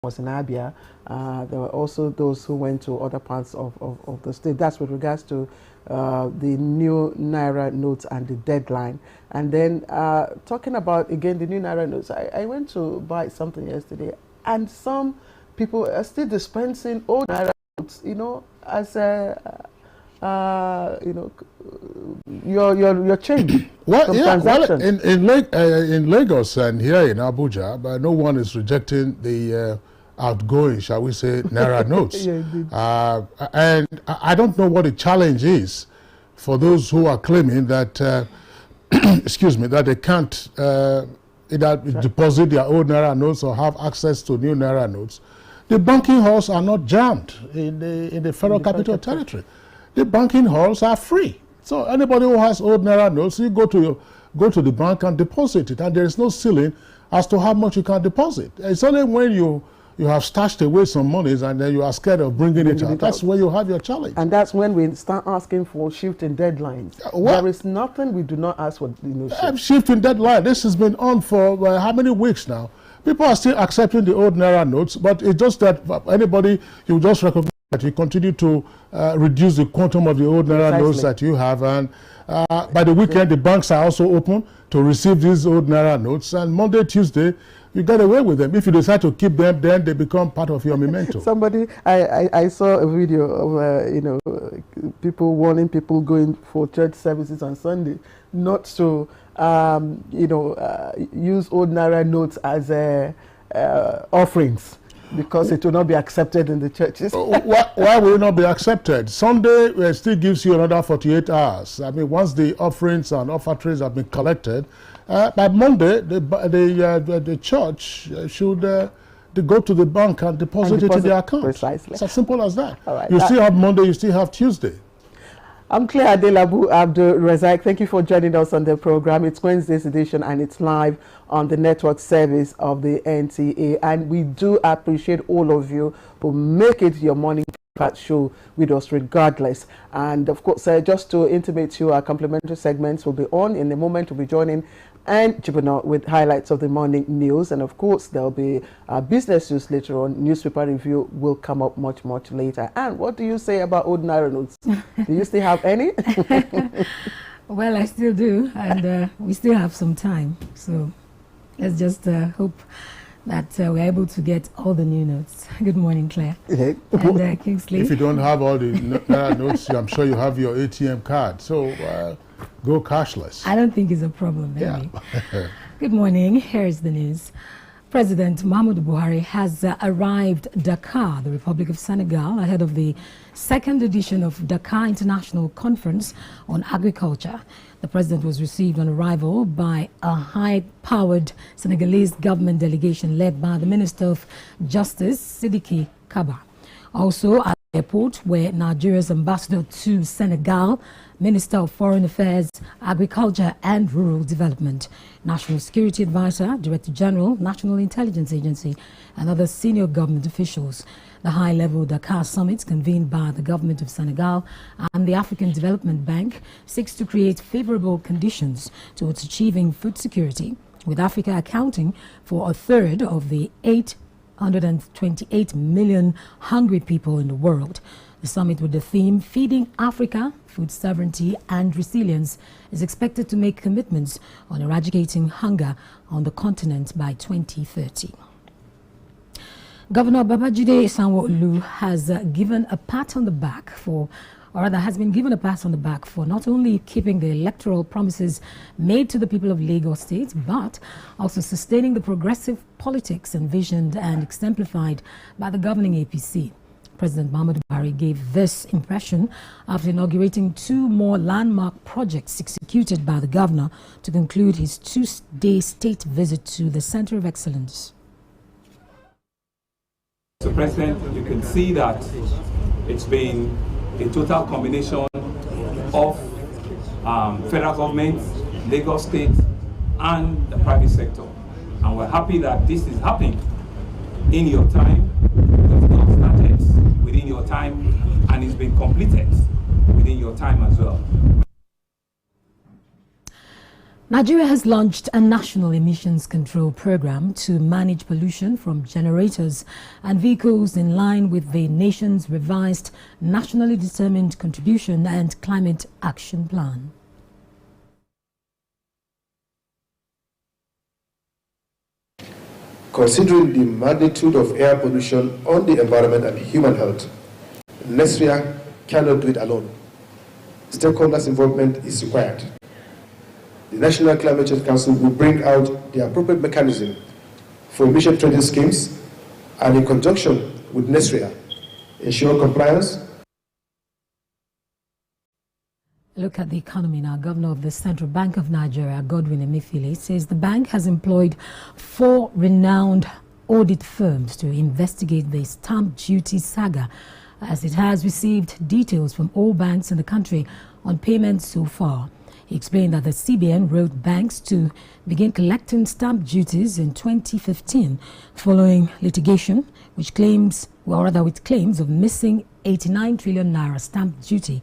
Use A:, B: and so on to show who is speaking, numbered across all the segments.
A: was in Abia. There were also those who went to other parts of the state. That's with regards to the new Naira notes and the deadline. And then talking about, again, the new Naira notes, I went to buy something yesterday, and some people are still dispensing old Naira notes, as a, your change.
B: Well, in Lagos and here in Abuja, but no one is rejecting the outgoing, shall we say, Naira notes.
A: Yeah,
B: and I don't know what the challenge is for those who are claiming that, excuse me, that they can't either deposit their old Naira notes or have access to new Naira notes. The banking halls are not jammed in the Federal Capital Territory. The banking halls are free. So anybody who has old Naira notes, you go to the bank and deposit it, and there is no ceiling as to how much you can deposit. It's only when you have stashed away some monies and then you are scared of bringing it out. That's where you have your challenge.
A: And that's when we start asking for shifting deadlines. There is nothing we do not ask for.
B: Shifting deadline. This has been on for how many weeks now? People are still accepting the old Naira notes, but it's just that anybody, you just recognize that you continue to reduce the quantum of the old Naira notes that you have. And by the weekend, the banks are also open to receive these old Naira notes. And Monday, Tuesday, you get away with them. If you decide to keep them, then they become part of your memento.
A: Somebody, I saw a video of, people warning people going for church services on Sunday not to, use old Naira notes as offerings, because it will not be accepted in the churches.
B: Why will it not be accepted? Sunday still gives you another 48 hours. I mean, once the offerings and offertories have been collected, by Monday, the church should go to the bank and deposit it in their account.
A: Precisely.
B: It's as simple as that.
A: All right.
B: You still have Monday, you still have Tuesday.
A: I'm Claire Adelabu Abdul Razak. Thank you for joining us on the program. It's Wednesday's edition, and it's live on the network service of the NTA. And we do appreciate all of you who make it your morning show with us regardless. And of course, just to intimate to you, our complimentary segments will be on in a moment. We'll be joining and Jibana with highlights of the morning news, and of course there'll be business news later on. Newspaper review will come up much later. And what do you say about old Naira notes? Do you still have any?
C: Well, I still do, and we still have some time, so let's just hope that we're able to get all the new notes. Good morning, Claire. And Kingsley.
B: If you don't have all the Naira notes, I'm sure you have your ATM card, so go cashless.
C: I don't think it's a problem, maybe. Yeah. Good morning. Here's the news. President Muhammadu Buhari has arrived Dakar, the Republic of Senegal, ahead of the second edition of Dakar International Conference on Agriculture. The president was received on arrival by a high-powered Senegalese government delegation led by the Minister of Justice, Sidiki Kaba. Also at the airport were Nigeria's ambassador to Senegal, Minister of Foreign Affairs, Agriculture and Rural Development, National Security Advisor, Director General, National Intelligence Agency, and other senior government officials. The high-level Dakar summit, convened by the government of Senegal and the African Development Bank, seeks to create favorable conditions towards achieving food security, with Africa accounting for a third of the 828 million hungry people in the world. The summit with the theme Feeding Africa, Food Sovereignty and Resilience is expected to make commitments on eradicating hunger on the continent by 2030. Governor Babajide Sanwo-Olu has given a pat on the back for, or rather has been given a pat on the back for not only keeping the electoral promises made to the people of Lagos State, but also sustaining the progressive politics envisioned and exemplified by the governing APC. President Muhammadu Buhari gave this impression after inaugurating 2 more landmark projects executed by the governor to conclude his 2-day state visit to the Center of Excellence.
D: Mr. President, you can see that it's been a total combination of federal government, Lagos State, and the private sector. And we're happy that this is happening in your time. It's not started within your time, and it's been completed within your time as well.
C: Nigeria has launched a national emissions control program to manage pollution from generators and vehicles in line with the nation's revised nationally determined contribution and climate action plan.
E: Considering the magnitude of air pollution on the environment and human health, Nigeria cannot do it alone. Stakeholders' involvement is required. The National Climate Change Council will bring out the appropriate mechanism for emission trading schemes and in conjunction with Nigeria, ensure compliance.
C: Look at the economy now. Governor of the Central Bank of Nigeria, Godwin Emefiele, says the bank has employed 4 renowned audit firms to investigate the stamp duty saga, as it has received details from all banks in the country on payments so far. He explained that the CBN wrote banks to begin collecting stamp duties in 2015 following litigation with claims of missing 89 trillion naira stamp duty.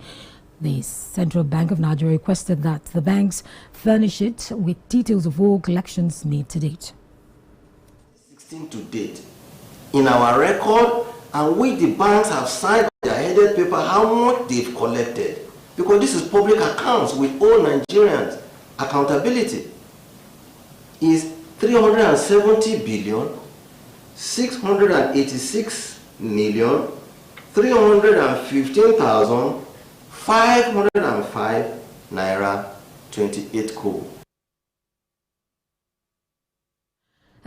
C: The Central Bank of Nigeria requested that the banks furnish it with details of all collections made to date.
F: 16 to date. In our record, and we the banks have signed their headed paper how much they've collected. Because this is public accounts with all Nigerians. Accountability is 370 billion 686 million 315,505 naira 28 kobo.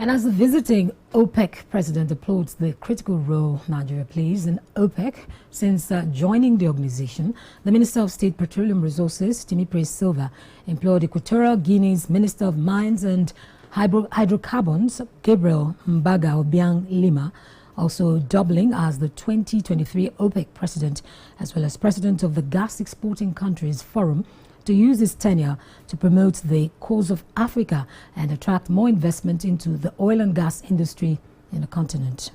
C: And as the visiting OPEC president applauds the critical role Nigeria plays in OPEC since joining the organization, the Minister of State Petroleum Resources, Timipre Silva, implored Equatorial Guinea's Minister of Mines and Hydrocarbons, Gabriel Mbaga Obiang Lima, also doubling as the 2023 OPEC president, as well as president of the Gas Exporting Countries Forum, to use his tenure to promote the cause of Africa and attract more investment into the oil and gas industry in the continent.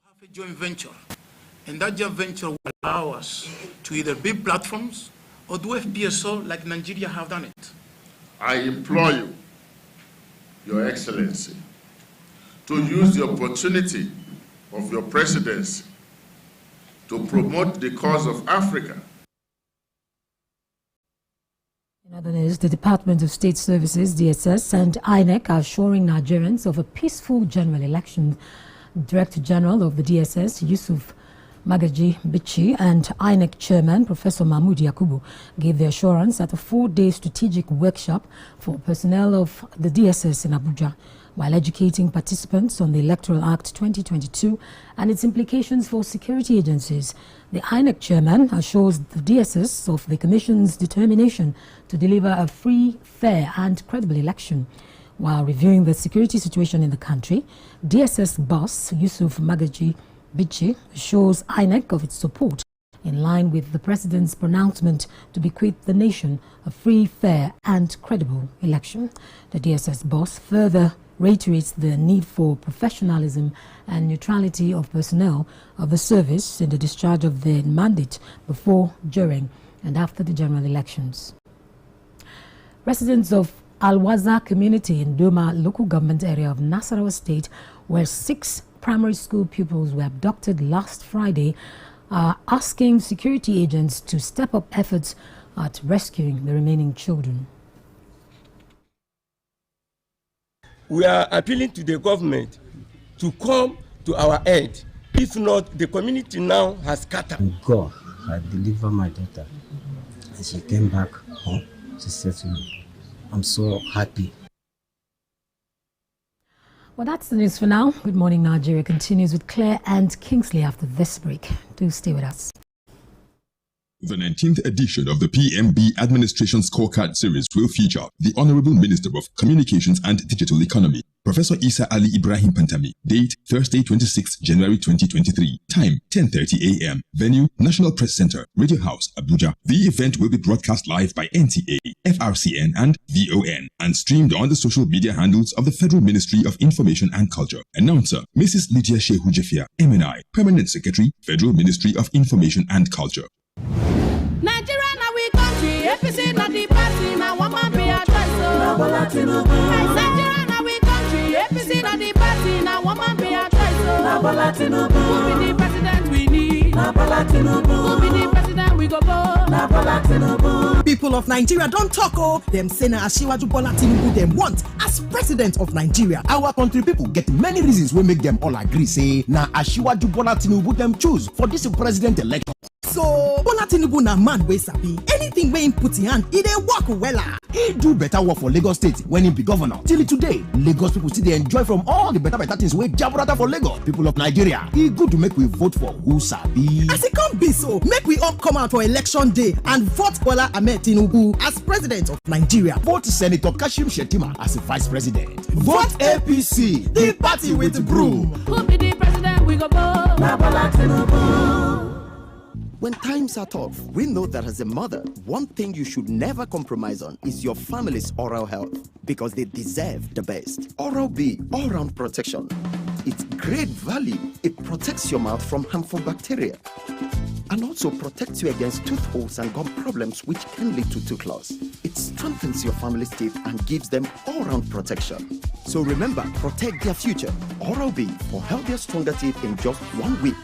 G: Have a joint venture, and that joint venture will allow us to either build platforms or do FPSO like Nigeria have done it.
H: I implore you, Your Excellency, to use the opportunity of your presidency to promote the cause of Africa.
C: In other news, the Department of State Services, DSS, and INEC are assuring Nigerians of a peaceful general election. Director General of the DSS, Yusuf Magaji Bichi, and INEC Chairman, Professor Mahmoud Yakubu, gave the assurance at a 4-day strategic workshop for personnel of the DSS in Abuja, while educating participants on the Electoral Act 2022 and its implications for security agencies. The INEC chairman assures the DSS of the Commission's determination to deliver a free, fair and credible election. While reviewing the security situation in the country, DSS boss Yusuf Magaji Bichi assures INEC of its support in line with the President's pronouncement to bequeath the nation a free, fair and credible election. The DSS boss further reiterates the need for professionalism and neutrality of personnel of the service in the discharge of their mandate before, during and after the general elections. Residents of Al-Waza community in Doma local government area of Nasarawa State, where 6 primary school pupils were abducted last Friday, are asking security agents to step up efforts at rescuing the remaining children.
I: We are appealing to the government to come to our aid. If not, the community now has scattered.
J: God had delivered my daughter, and she came back home. She said to me, I'm so happy.
C: Well, that's the news for now. Good Morning Nigeria continues with Claire and Kingsley after this break. Do stay with us.
K: The 19th edition of the PMB Administration Scorecard Series will feature the Honorable Minister of Communications and Digital Economy, Professor Isa Ali Ibrahim Pantami. Date, Thursday, 26 January 2023. Time, 10:30 a.m. Venue, National Press Center, Radio House, Abuja. The event will be broadcast live by NTA, FRCN and VON and streamed on the social media handles of the Federal Ministry of Information and Culture. Announcer, Mrs. Lydia Shehu Jafia, MNI, Permanent Secretary, Federal Ministry of Information and Culture.
L: Nigeria, now we country. APC, not the party. Now one man be a choice. Bola Tinubu. Nigeria na we country, APC na the party, na one man be our choice. Na Bola Tinubu. Who be the president we need? Na Bola Tinubu. Who be the president we go for? Na Bola Tinubu.
M: People of Nigeria don't talk them say na Asiwaju Bola Tinubu them want as president of Nigeria.
N: Our country people get many reasons we make them all agree say na Asiwaju Bola Tinubu them choose for this president election.
M: So Bola Tinubu na man wey sabi anything wey him put in hand, he dey work wella.
N: He do better work for Lagos State when he be governor. Till today, Lagos people still dey enjoy from all the better things wey Jaburata for Lagos. People of Nigeria, e good to make we vote for who sabi.
M: As it come be so, make we all come out for election day and vote Bola Ahmed Tinubu as president of Nigeria.
N: Vote Senator Kashim Shettima as vice president. Vote APC, the party with broom.
L: Who be the president we go for? Na Bola Tinubu.
O: When times are tough, we know that as a mother, one thing you should never compromise on is your family's oral health, because they deserve the best. Oral-B, all-round protection. Its great value, it protects your mouth from harmful bacteria and also protects you against tooth holes and gum problems which can lead to tooth loss. It strengthens your family's teeth and gives them all-round protection. So remember, protect their future. Oral-B for healthier, stronger teeth in just 1 week.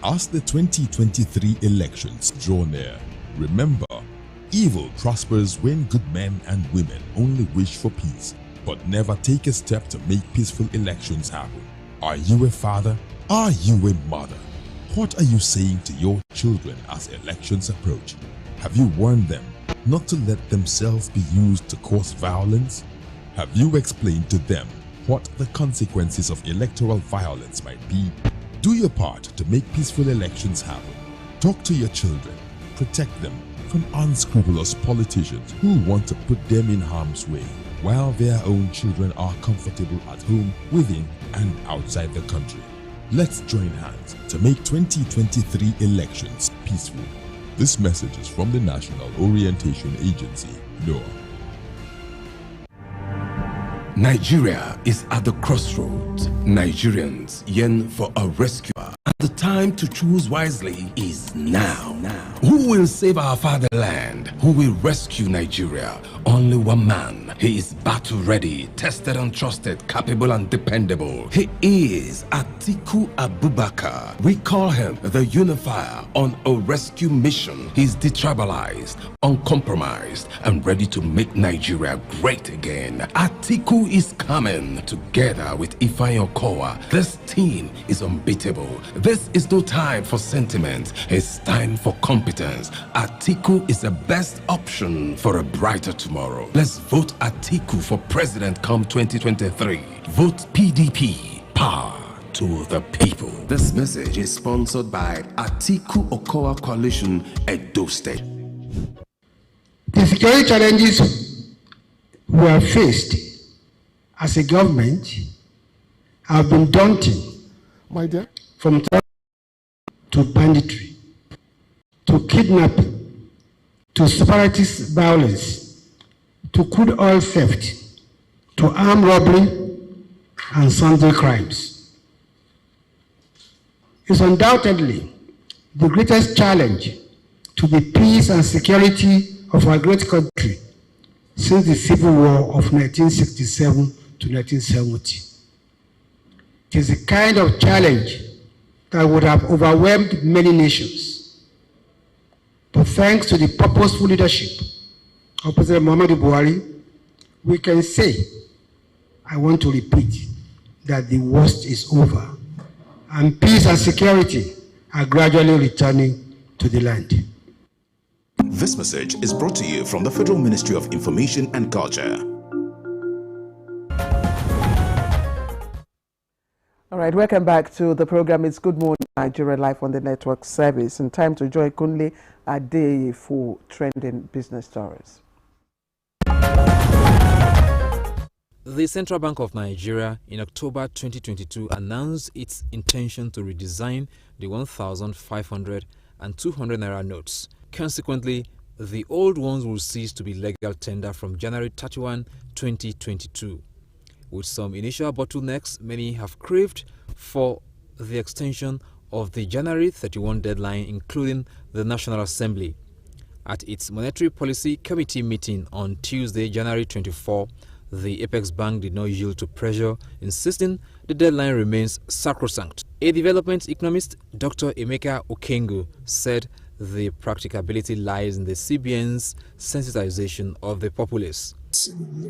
K: As the 2023 elections draw near, remember, evil prospers when good men and women only wish for peace, but never take a step to make peaceful elections happen. Are you a father? Are you a mother? What are you saying to your children as elections approach? Have you warned them not to let themselves be used to cause violence? Have you explained to them what the consequences of electoral violence might be? Do your part to make peaceful elections happen. Talk to your children. Protect them from unscrupulous politicians who want to put them in harm's way, while their own children are comfortable at home, within and outside the country. Let's join hands to make 2023 elections peaceful. This message is from the National Orientation Agency, NOAA.
P: Nigeria is at the crossroads. Nigerians yearn for a rescuer. And the time to choose wisely is now. Who will save our fatherland? Who will rescue Nigeria? Only one man. He is battle ready, tested and trusted, capable and dependable. He is Atiku Abubakar. We call him the unifier on a rescue mission. He's detribalized, uncompromised, and ready to make Nigeria great again. Atiku is coming together with Ifeanyi Okowa. This team is unbeatable. This is no time for sentiment. It's time for competence. Atiku is the best option for a brighter tomorrow. Let's vote Atiku for president come 2023. Vote PDP. Power to the people. This message is sponsored by Atiku Okowa Coalition, Edo State.
Q: The security challenges we have faced as a government have been daunting,
B: my dear,
Q: from to banditry, to kidnapping, to separatist violence, to crude oil theft, to armed robbery and sundry crimes. It's undoubtedly the greatest challenge to the peace and security of our great country since the Civil War of 1967 to 1970. It is a kind of challenge that would have overwhelmed many nations. But thanks to the purposeful leadership of President Muhammadu Buhari, we can say, I want to repeat, that the worst is over and peace and security are gradually returning to the land.
R: This message is brought to you from the Federal Ministry of Information and Culture.
A: All right, welcome back to the program. It's Good Morning Nigeria, live on the network service, and time to join Kunle Adeye for trending business stories.
S: The Central Bank of Nigeria in October 2022 announced its intention to redesign the 1,500 and 200 naira notes. Consequently, the old ones will cease to be legal tender from January 31, 2022. With some initial bottlenecks, many have craved for the extension of the January 31 deadline, including the National Assembly. At its Monetary Policy Committee meeting on Tuesday, January 24, the Apex Bank did not yield to pressure, insisting the deadline remains sacrosanct. A development economist, Dr. Emeka Okengu, said the practicability lies in the CBN's sensitization of the populace.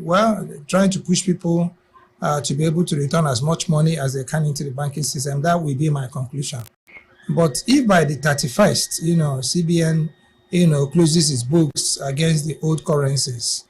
T: Well, trying to push people to be able to return as much money as they can into the banking system, that will be my conclusion. But if by the 31st, CBN, closes its books against the old currencies,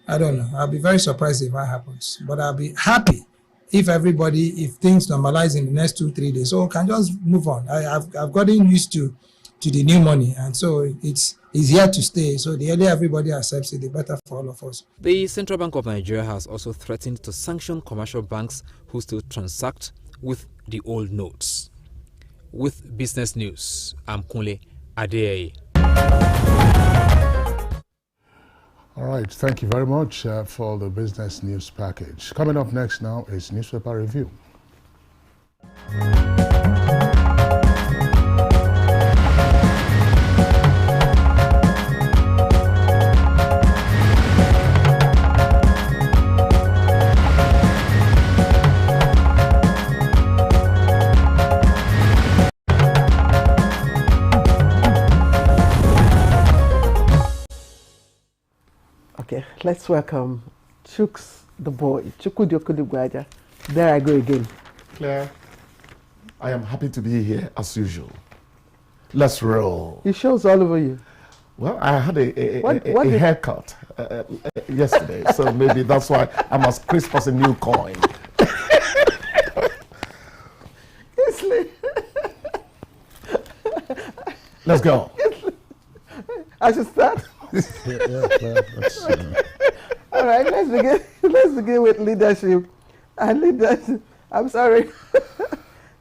T: I don't know. I'll be very surprised if that happens. But I'll be happy if things normalize in the next 2-3 days. So can just move on. I've gotten used to the new money, and so it's here to stay. So the earlier everybody accepts it, the better for all of us.
S: The Central Bank of Nigeria has also threatened to sanction commercial banks who still transact with the old notes. With business news, I'm Kunle Adeyeye.
B: All right, thank you very much for the business news package. Coming up next now is newspaper review.
A: Okay, let's welcome Chuks the boy. Chukwudiokudigwaja. There I go again.
U: Claire, I am happy to be here as usual. Let's roll.
A: It shows all over you.
U: Well, I had a haircut yesterday, so maybe that's why I'm as crisp as a new coin. Let's go.
A: I should start. All right, let's begin. Let's begin with leadership. And leadership, I'm sorry.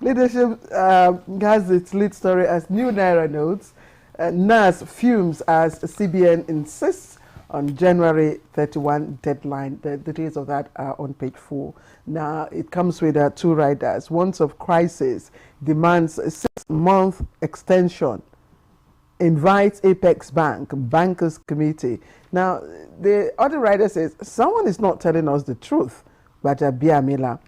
A: Leadership has its lead story as new Naira notes. NAS fumes as CBN insists on January 31 deadline. The details of that are on page 4. Now, it comes with two riders. Once of crisis demands a 6-month extension. Invites Apex Bank, Bankers Committee. Now, the other writer says, someone is not telling us the truth. But Biamila,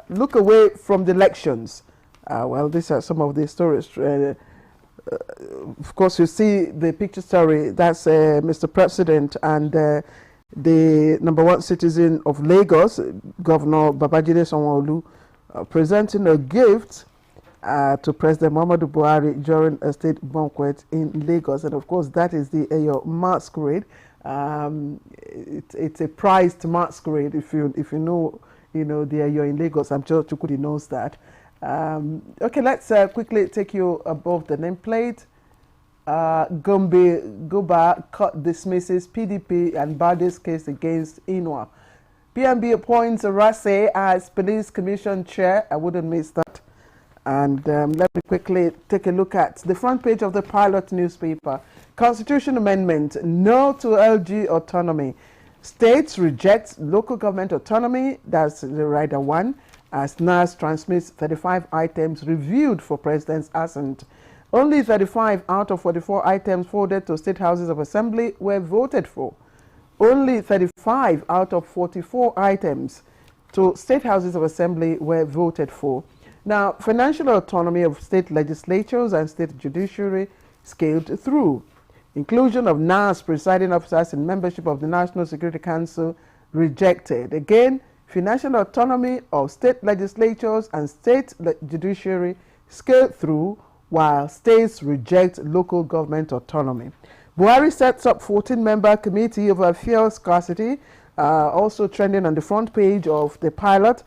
A: look away from the elections. Well, these are some of the stories. Of course, you see the picture story. That's Mr. President and the #1 citizen of Lagos, Governor Babajide Sanwo-Olu, presenting a gift to President Muhammadu Buhari during a state banquet in Lagos. And of course, that is the Eyo masquerade. It's a prized masquerade. If you know the Eyo in Lagos, I'm sure Chukudi knows that. Okay, let's quickly take you above the nameplate. Gombe Goba court dismisses PDP and Bade's case against Inwa. PMB appoints Arase as police commission chair. I wouldn't miss that. And let me quickly take a look at the front page of the Pilot newspaper. Constitution amendment, no to LG autonomy. States reject local government autonomy. That's the rider 1. As NAS transmits 35 items reviewed for President's assent. Only 35 out of 44 items forwarded to State Houses of Assembly were voted for. Only 35 out of 44 items to State Houses of Assembly were voted for. Now, financial autonomy of state legislatures and state judiciary scaled through. Inclusion of NAS presiding officers in membership of the National Security Council rejected. Again, financial autonomy of state legislatures and state judiciary scaled through, while states reject local government autonomy. Buhari sets up 14-member committee over fuel scarcity, also trending on the front page of the Pilot.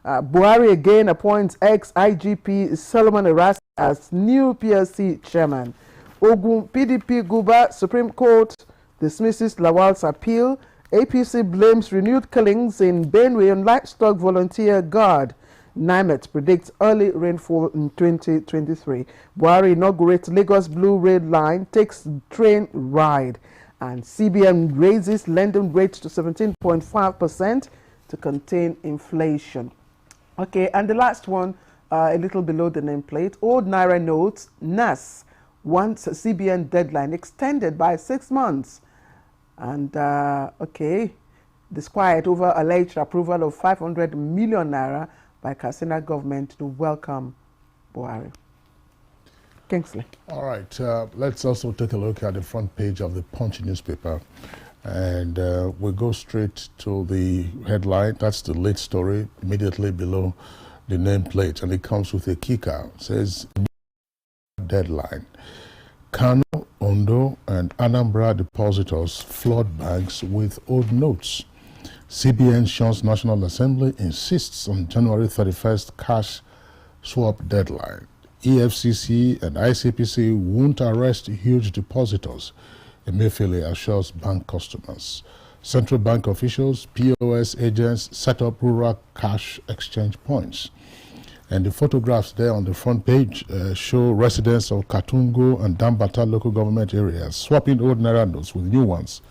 A: Buhari again appoints ex-IGP Solomon Arase as new PLC chairman. Ogun PDP Guba Supreme Court dismisses Lawal's appeal. APC blames renewed killings in Benue on livestock volunteer guard. NIMET predicts early rainfall in 2023. Buhari inaugurates Lagos Blue Red Line, takes train ride. And CBN raises lending rate to 17.5% to contain inflation. Okay, and the last one, a little below the nameplate, old Naira notes, NAS wants a CBN deadline extended by 6 months. And, okay, disquiet over alleged approval of 500 million naira by Katsina government to welcome Buhari. Kingsley.
B: All right, let's also take a look at the front page of the Punch newspaper. And we'll go straight to the headline. That's the lead story immediately below the nameplate. And it comes with a kicker. It says, deadline. Kano, Ondo, and Anambra depositors flood banks with old notes. CBN Shaw's National Assembly insists on January 31st cash swap deadline. EFCC and ICPC won't arrest huge depositors. Emefiele assures bank customers. Central bank officials, POS agents set up rural cash exchange points. And the photographs there on the front page show residents of Katungo and Dambata local government areas swapping old Naira notes with new ones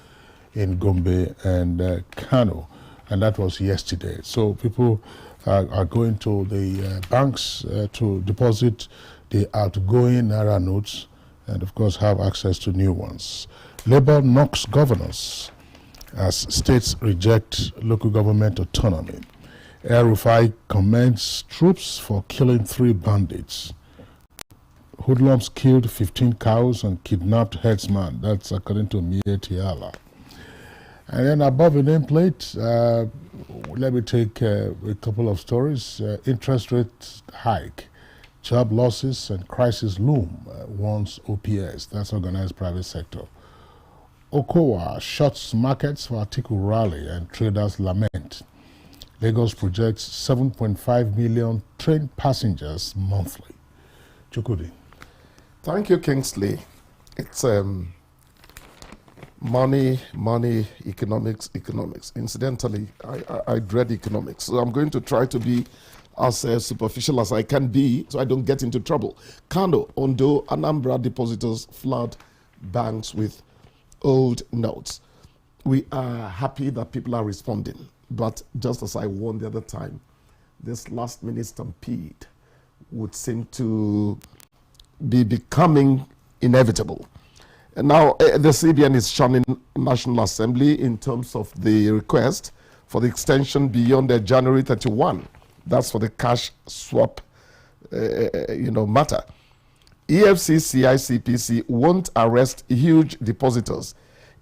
B: in Gombe and Kano. And that was yesterday. So people are going to the banks to deposit the outgoing Naira notes and, of course, have access to new ones. Labour knocks governors as states reject local government autonomy. El Rufai commends troops for killing 3 bandits. Hoodlums killed 15 cows and kidnapped herdsman. That's according to Mie Tiala. And then above the nameplate, let me take a couple of stories. Interest rate hike, job losses and crisis loom, warns OPS. That's organized private sector. Okowa shuts markets for article rally and traders lament. Lagos projects 7.5 million train passengers monthly. Chukudi.
U: Thank you, Kingsley. It's money, economics. Incidentally, I dread economics, so I'm going to try to be as superficial as I can be so I don't get into trouble. Kano, Ondo, Anambra depositors flood banks with old notes. We are happy that people are responding, but just as I warned the other time, this last minute stampede would seem to be becoming inevitable. And now the CBN is shunning National Assembly in terms of the request for the extension beyond the January 31. That's for the cash swap, matter. EFCC, ICPC won't arrest huge depositors.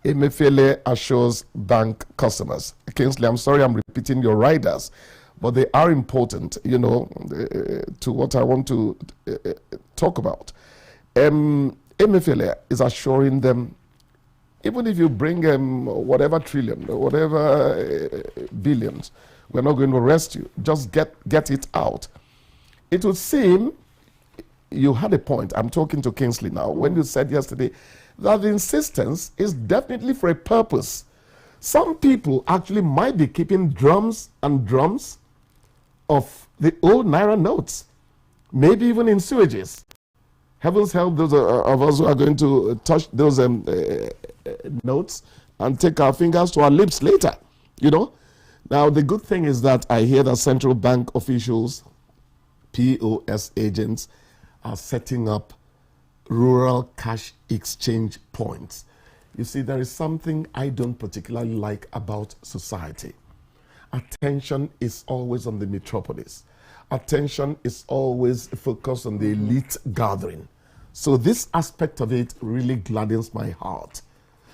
U: Emefiele assures bank customers. Kingsley, I'm sorry I'm repeating your riders, but they are important, to what I want to talk about. Emefiele is assuring them, even if you bring whatever trillion, whatever billions, we're not going to arrest you. Just get it out. It would seem you had a point. I'm talking to Kingsley now. When you said yesterday that the insistence is definitely for a purpose. Some people actually might be keeping drums and drums of the old Naira notes, maybe even in sewages. Heavens help those of us who are going to touch those notes and take our fingers to our lips later, Now, the good thing is that I hear that central bank officials, POS agents, are setting up rural cash exchange points. You see, there is something I don't particularly like about society. Attention is always on the metropolis. Attention is always focused on the elite gathering. So this aspect of it really gladdens my heart.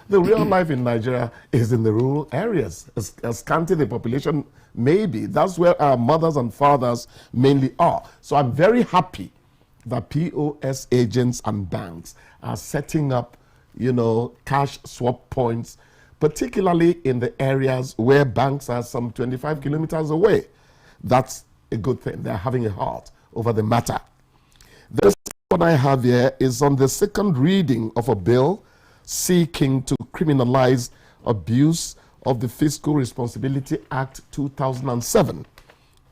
U: The real life in Nigeria is in the rural areas. As scanty the population may be, that's where our mothers and fathers mainly are. So I'm very happy that POS agents and banks are setting up, cash swap points, particularly in the areas where banks are some 25 kilometers away. That's a good thing. They're having a heart over the matter. The second one I have here is on the second reading of a bill seeking to criminalize abuse of the Fiscal Responsibility Act 2007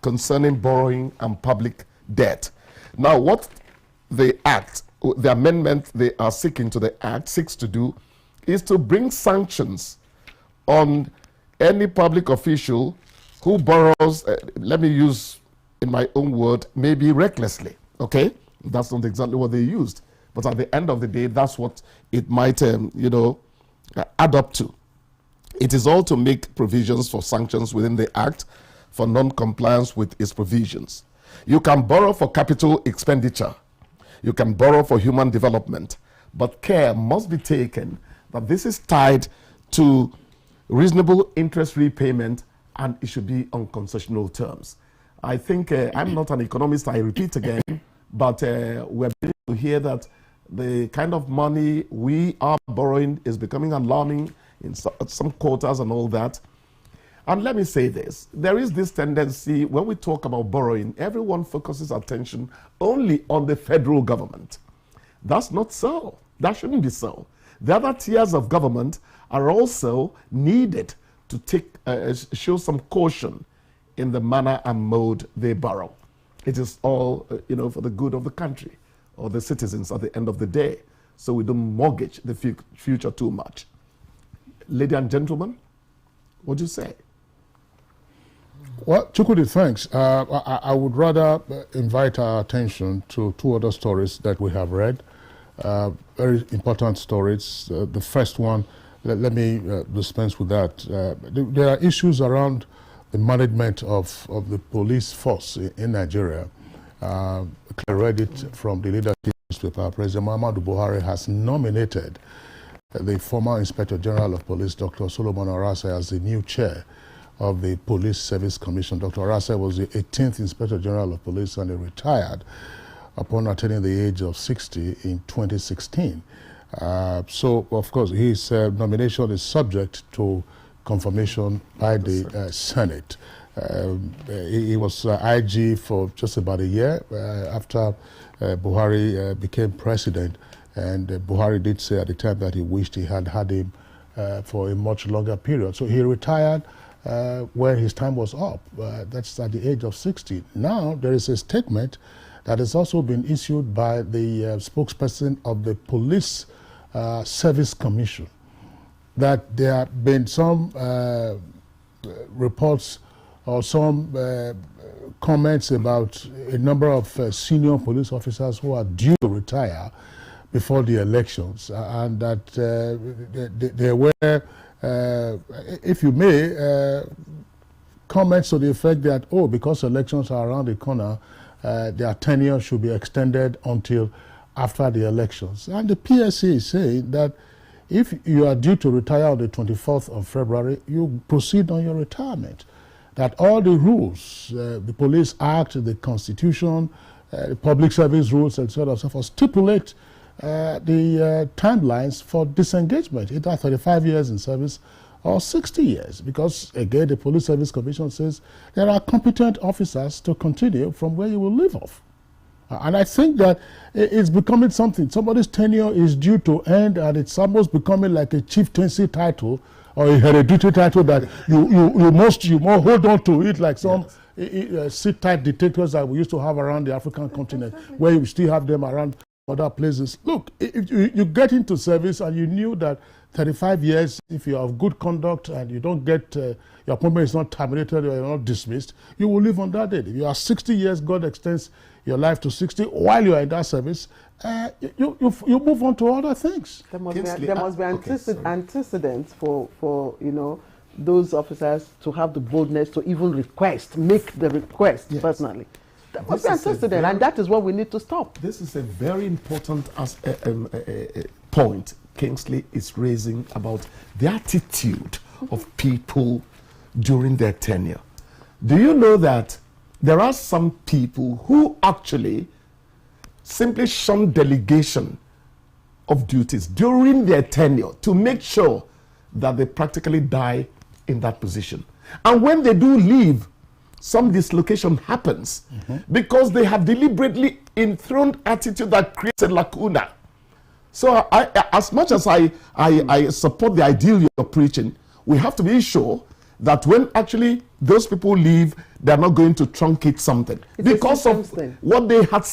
U: concerning borrowing and public debt. Now, what the amendment they are seeking to the act seeks to do is to bring sanctions on any public official who borrows, let me use in my own word, maybe recklessly, okay? That's not exactly what they used. But at the end of the day, that's what it might, add up to. It is all to make provisions for sanctions within the Act for non-compliance with its provisions. You can borrow for capital expenditure. You can borrow for human development. But care must be taken that this is tied to reasonable interest repayment, and it should be on concessional terms. I think, I'm not an economist, I repeat again, but we're beginning to hear that the kind of money we are borrowing is becoming alarming in some quarters and all that. And let me say this, there is this tendency when we talk about borrowing, everyone focuses attention only on the federal government. That's not so. That shouldn't be so. The other tiers of government are also needed to take show some caution in the manner and mode they borrow. It is all for the good of the country or the citizens at the end of the day, so we don't mortgage the future too much. Lady and gentlemen, what do you say?
B: Well, Chukwudi, thanks. I would rather invite our attention to two other stories that we have read. Very important stories. The first one, let me dispense with that. There are issues around the management of the police force in Nigeria. I read it from the leadership newspaper. President Muhammadu Buhari has nominated the former Inspector General of Police, Dr. Solomon Arase, as the new chair of the Police Service Commission. Dr. Arase was the 18th Inspector General of Police and he retired upon attaining the age of 60 in 2016. So, of course, his nomination is subject to confirmation by the Senate. He was IG for just about a year after Buhari became president, and Buhari did say at the time that he wished he had had him for a much longer period. So he retired when his time was up. That's at the age of 60. Now there is a statement that has also been issued by the spokesperson of the Police Service Commission, that there have been some reports or some comments about a number of senior police officers who are due to retire before the elections, and that there were, if you may, comments to the effect that, oh, because elections are around the corner, their tenure should be extended until after the elections. And the PSC is saying that if you are due to retire on the 24th of February, you proceed on your retirement. That all the rules, the Police Act, the Constitution, public service rules, etc., so forth, stipulate the timelines for disengagement, either 35 years in service or 60 years, because again the Police Service Commission says there are competent officers to continue from where you will leave off. And I think that it's becoming something. Somebody's tenure is due to end, and it's almost becoming like a chieftaincy title or a hereditary title that you must hold on to it, like some sit-tight dictators that we used to have around the African continent, where you still have them around other places. Look, if you get into service and you knew that 35 years, if you have good conduct and you don't get, your appointment is not terminated or you're not dismissed, you will live on that day. If you are 60 years, God extends your life to 60, while you are in that service, you move on to other things.
A: There must be antecedents for those officers to have the boldness to even make the request personally. That must be antecedent, and that is what we need to stop.
U: This is a very important point Kingsley is raising about the attitude of people during their tenure. Do you know that there are some people who actually simply shun delegation of duties during their tenure to make sure that they practically die in that position? And when they do leave, some dislocation happens because they have deliberately enthroned attitude that creates a lacuna. So as much as I support the ideal you're preaching, we have to be sure that when actually those people leave, they're not going to truncate something because of what they had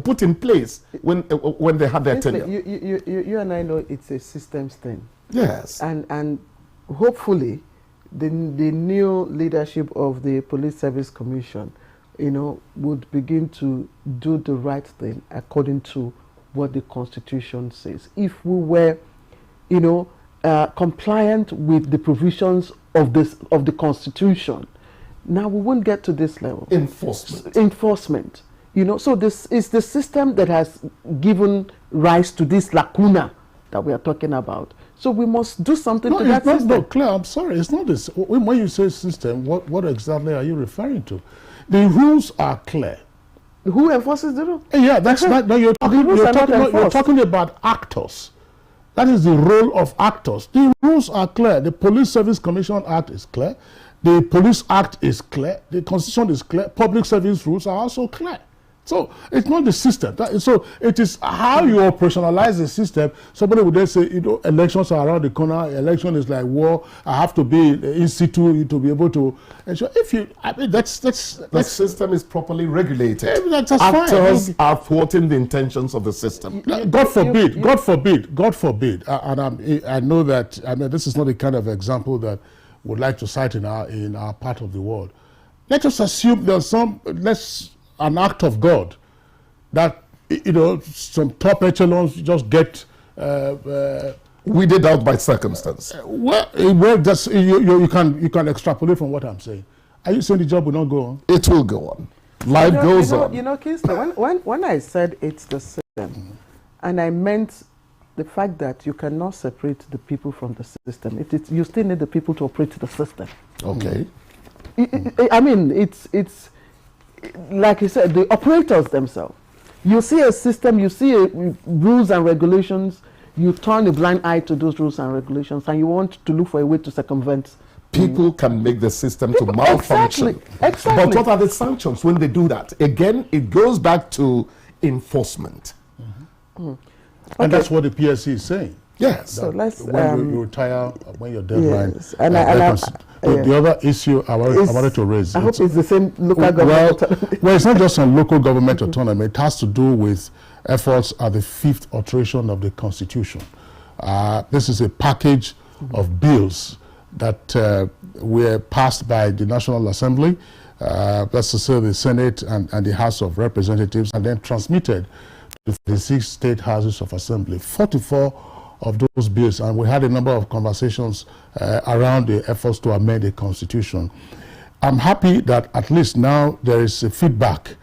U: put in place when they had their tenure.
A: You and I know it's a systems thing.
U: Yes.
A: And hopefully the new leadership of the Police Service Commission, would begin to do the right thing according to what the Constitution says. If we were, you know, compliant with the provisions of the Constitution, now we won't get to this level. Enforcement. You know, so this is the system that has given rise to this lacuna that we are talking about. So we must do something to that system.
B: No, Claire, I'm sorry, it's not this. When you say system, what exactly are you referring to? The rules are clear.
A: Who enforces the rule?
B: Yeah, that's not. No, you're talking about actors. That is the role of actors. The rules are clear. The Police Service Commission Act is clear. The Police Act is clear. The Constitution is clear. Public service rules are also clear. So it's not the system. So it is how you operationalize the system. Somebody would then say, you know, elections are around the corner. Election is like war. I have to be in situ to be able to ensure. If you, I mean, the
U: system is properly regulated.
B: That's
U: Actors
B: fine.
U: are thwarting the intentions of the system.
B: God forbid. God forbid. God forbid. And I know that. I mean, this is not the kind of example that would like to cite in our part of the world. Let us assume there's an act of God that, you know, some top echelons just get
U: weeded out by circumstance.
B: Just you can extrapolate from what I'm saying. Are you saying the job will not go on?
U: It will go on. Life goes on.
A: You know, Kingston, when I said it's the system, and I meant the fact that you cannot separate the people from the system. You still need the people to operate the system.
U: Okay.
A: I mean, it's like you said, the operators themselves. You see a system, you see rules and regulations, you turn a blind eye to those rules and regulations, and you want to look for a way to circumvent.
U: People can make the system to malfunction.
A: Exactly.
U: But what are the sanctions when they do that? Again, it goes back to enforcement.
B: And that's what the PSC is saying.
U: Yes.
A: So let's
B: when you retire, when your deadline.
A: Yes.
B: The other issue I wanted to raise.
A: I hope it's the same local government.
B: Well, it's not just on local government autonomy. It has to do with efforts at the 5th alteration of the Constitution. This is a package of bills that were passed by the National Assembly, that's to say the Senate and the House of Representatives, and then transmitted to the 6 state houses of assembly. 44 of those bills, and we had a number of conversations around the efforts to amend the Constitution. I'm happy that at least now there is a feedback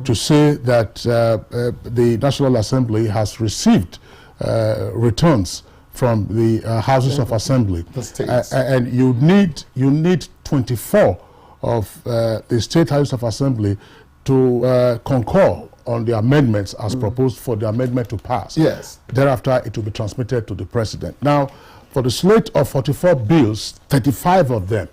B: to say that the National Assembly has received returns from the houses of assembly, and you need 24 of the state houses of assembly to concur on the amendments as proposed for the amendment to pass.
U: Yes.
B: Thereafter, it will be transmitted to the president. Now, for the slate of 44 bills, 35 of them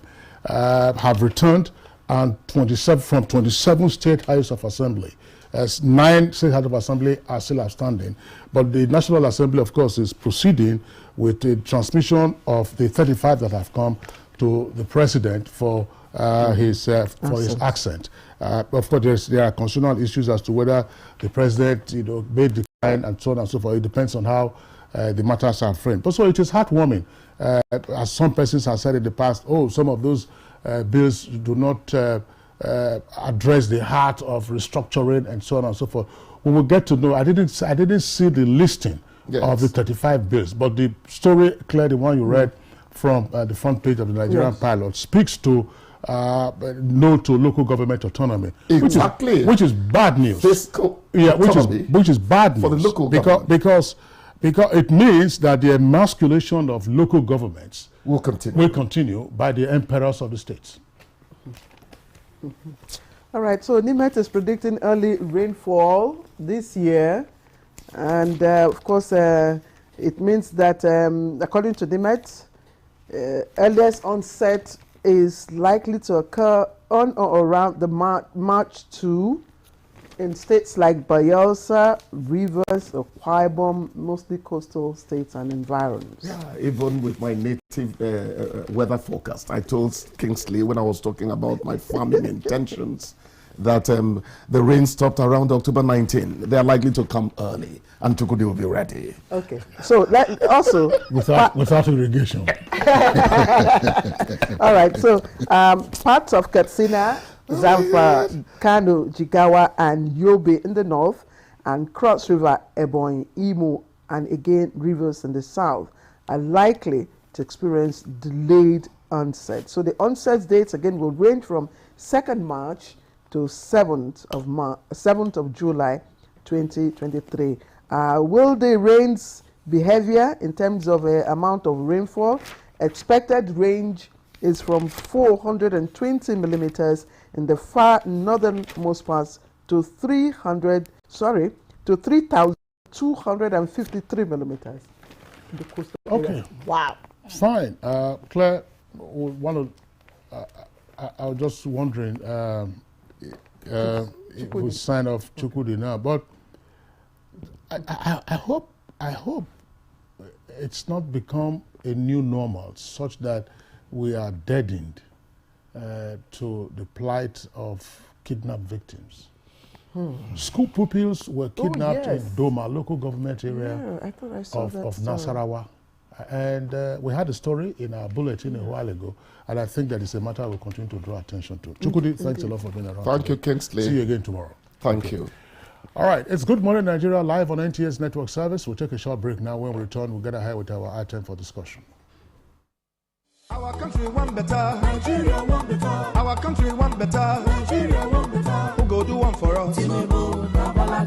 B: have returned, and 27 state houses of assembly. As 9 state houses of assembly are still outstanding. But the National Assembly, of course, is proceeding with the transmission of the 35 that have come to the president for his accent. Of course, there are constitutional issues as to whether the president, may decline and so on and so forth. It depends on how the matters are framed. But so it is heartwarming, as some persons have said in the past. Oh, some of those bills do not address the heart of restructuring and so on and so forth. We will get to know. I didn't see the listing of the 35 bills, but the story, clear, the one you read from the front page of the Nigerian Pilot, speaks to no to local government autonomy.
U: Exactly.
B: Which is bad news. Which is bad news
U: for the local government.
B: Because it means that the emasculation of local governments
U: will
B: continue by the emperors of the states.
A: All right, so NIMET is predicting early rainfall this year, and of course it means that according to NIMET, earliest onset is likely to occur on or around the March 2 in states like Bayelsa, Rivers, Akwa Ibom, mostly coastal states and environs.
U: Yeah, even with my native weather forecast, I told Kingsley when I was talking about my farming intentions that the rain stopped around October 19. They are likely to come early, and Tukudi will be ready.
A: Okay, so that also
B: without irrigation.
A: All right, so parts of Katsina, Zamfara, Kano, Jigawa, and Yobe in the north, and Cross River, Ebonyi, Imo, and again rivers in the south are likely to experience delayed onset. So the onset dates again will range from 2nd March to 7th of July 2023. Will the rains be heavier in terms of amount of rainfall? Expected range is from 420 millimeters in the far northernmost parts to 3,253 millimeters in the coastal areas. Wow.
B: Fine. Claire, I was just wondering if we sign off Chukwudi now, but I hope it's not become a new normal such that we are deadened to the plight of kidnapped victims. School pupils were kidnapped in Doma, local government area of Nasarawa. And we had a story in our bulletin a while ago, and I think that is a matter we'll continue to draw attention to. Chukwudi, thanks a lot for being around.
U: Thank you, Kingsley.
B: See you again tomorrow.
U: Thank you.
B: All right, it's Good Morning Nigeria live on NTA's network service. We'll take a short break now. When we return, we'll get ahead with our item for discussion.
D: Our country want better. Nigeria want better. Our country want better. Nigeria want better. Who go do one for us? Tinubu, Papa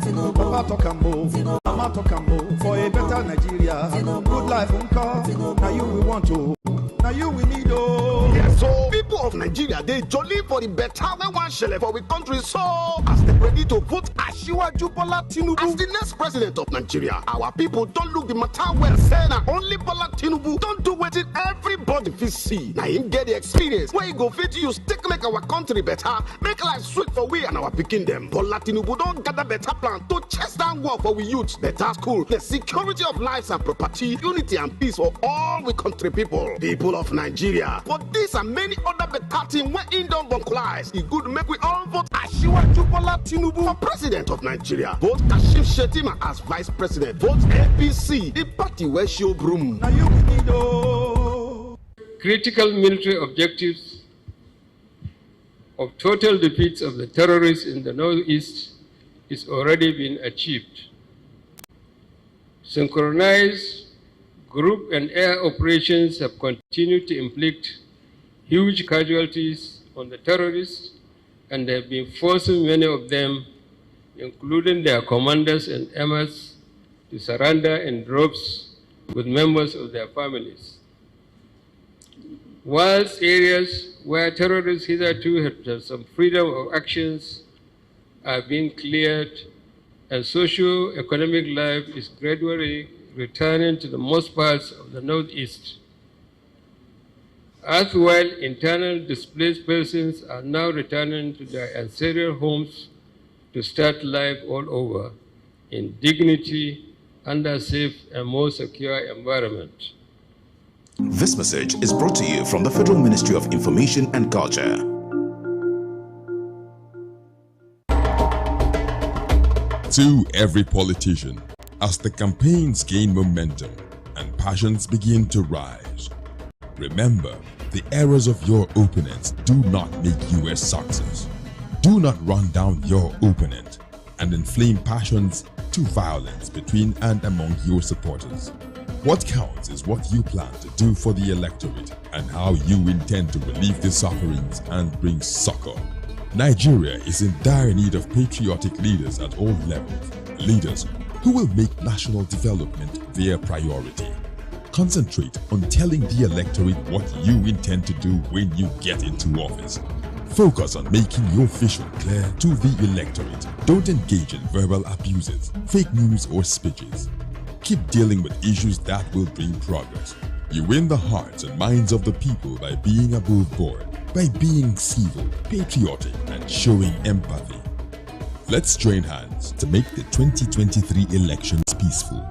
D: Tokambo, Mama Tokambo, for a better Nigeria. Good life uncle. Now you we want to. Now you we need oh.
V: Yes, so people of Nigeria, they jolly for the better we want shele for we country. So as they ready to vote Asiwaju Bola Tinubu as the next president of Nigeria, our people don't look the matter well. Say na only Bola Tinubu don't do what everybody fit see. Now him get the experience where he go fit use take make our country better, make life sweet for we and our picking them. Bola Tinubu don't gather better plan to chase down war for we youth, better school, the security of lives and property, unity and peace for all we country people of Nigeria. But these and many other better things when in don't vocalize, it good make we all vote Asiwaju Bola Tinubu for president of Nigeria. Vote Kashim Shettima as vice president. Vote APC, the party where show broom. Now you need
W: critical military objectives of total defeats of the terrorists in the northeast is already been achieved. Synchronized group and air operations have continued to inflict huge casualties on the terrorists, and they have been forcing many of them, including their commanders and emirs, to surrender in droves with members of their families. Whilst areas where terrorists hitherto had some freedom of actions are being cleared and socio-economic life is gradually returning to the most parts of the northeast. As while internal displaced persons are now returning to their ancestral homes to start life all over in dignity under a safe and more secure environment.
R: This message is brought to you from the Federal Ministry of Information and Culture.
K: To every politician, as the campaigns gain momentum and passions begin to rise, remember, the errors of your opponents do not make you a success. Do not run down your opponent and inflame passions to violence between and among your supporters. What counts is what you plan to do for the electorate and how you intend to relieve the sufferings and bring succor. Nigeria is in dire need of patriotic leaders at all levels, leaders who will make national development their priority. Concentrate on telling the electorate what you intend to do when you get into office. Focus on making your vision clear to the electorate. Don't engage in verbal abuses, fake news or speeches. Keep dealing with issues that will bring progress. You win the hearts and minds of the people by being above board, by being civil, patriotic, and showing empathy. Let's join hands to make the 2023 elections peaceful.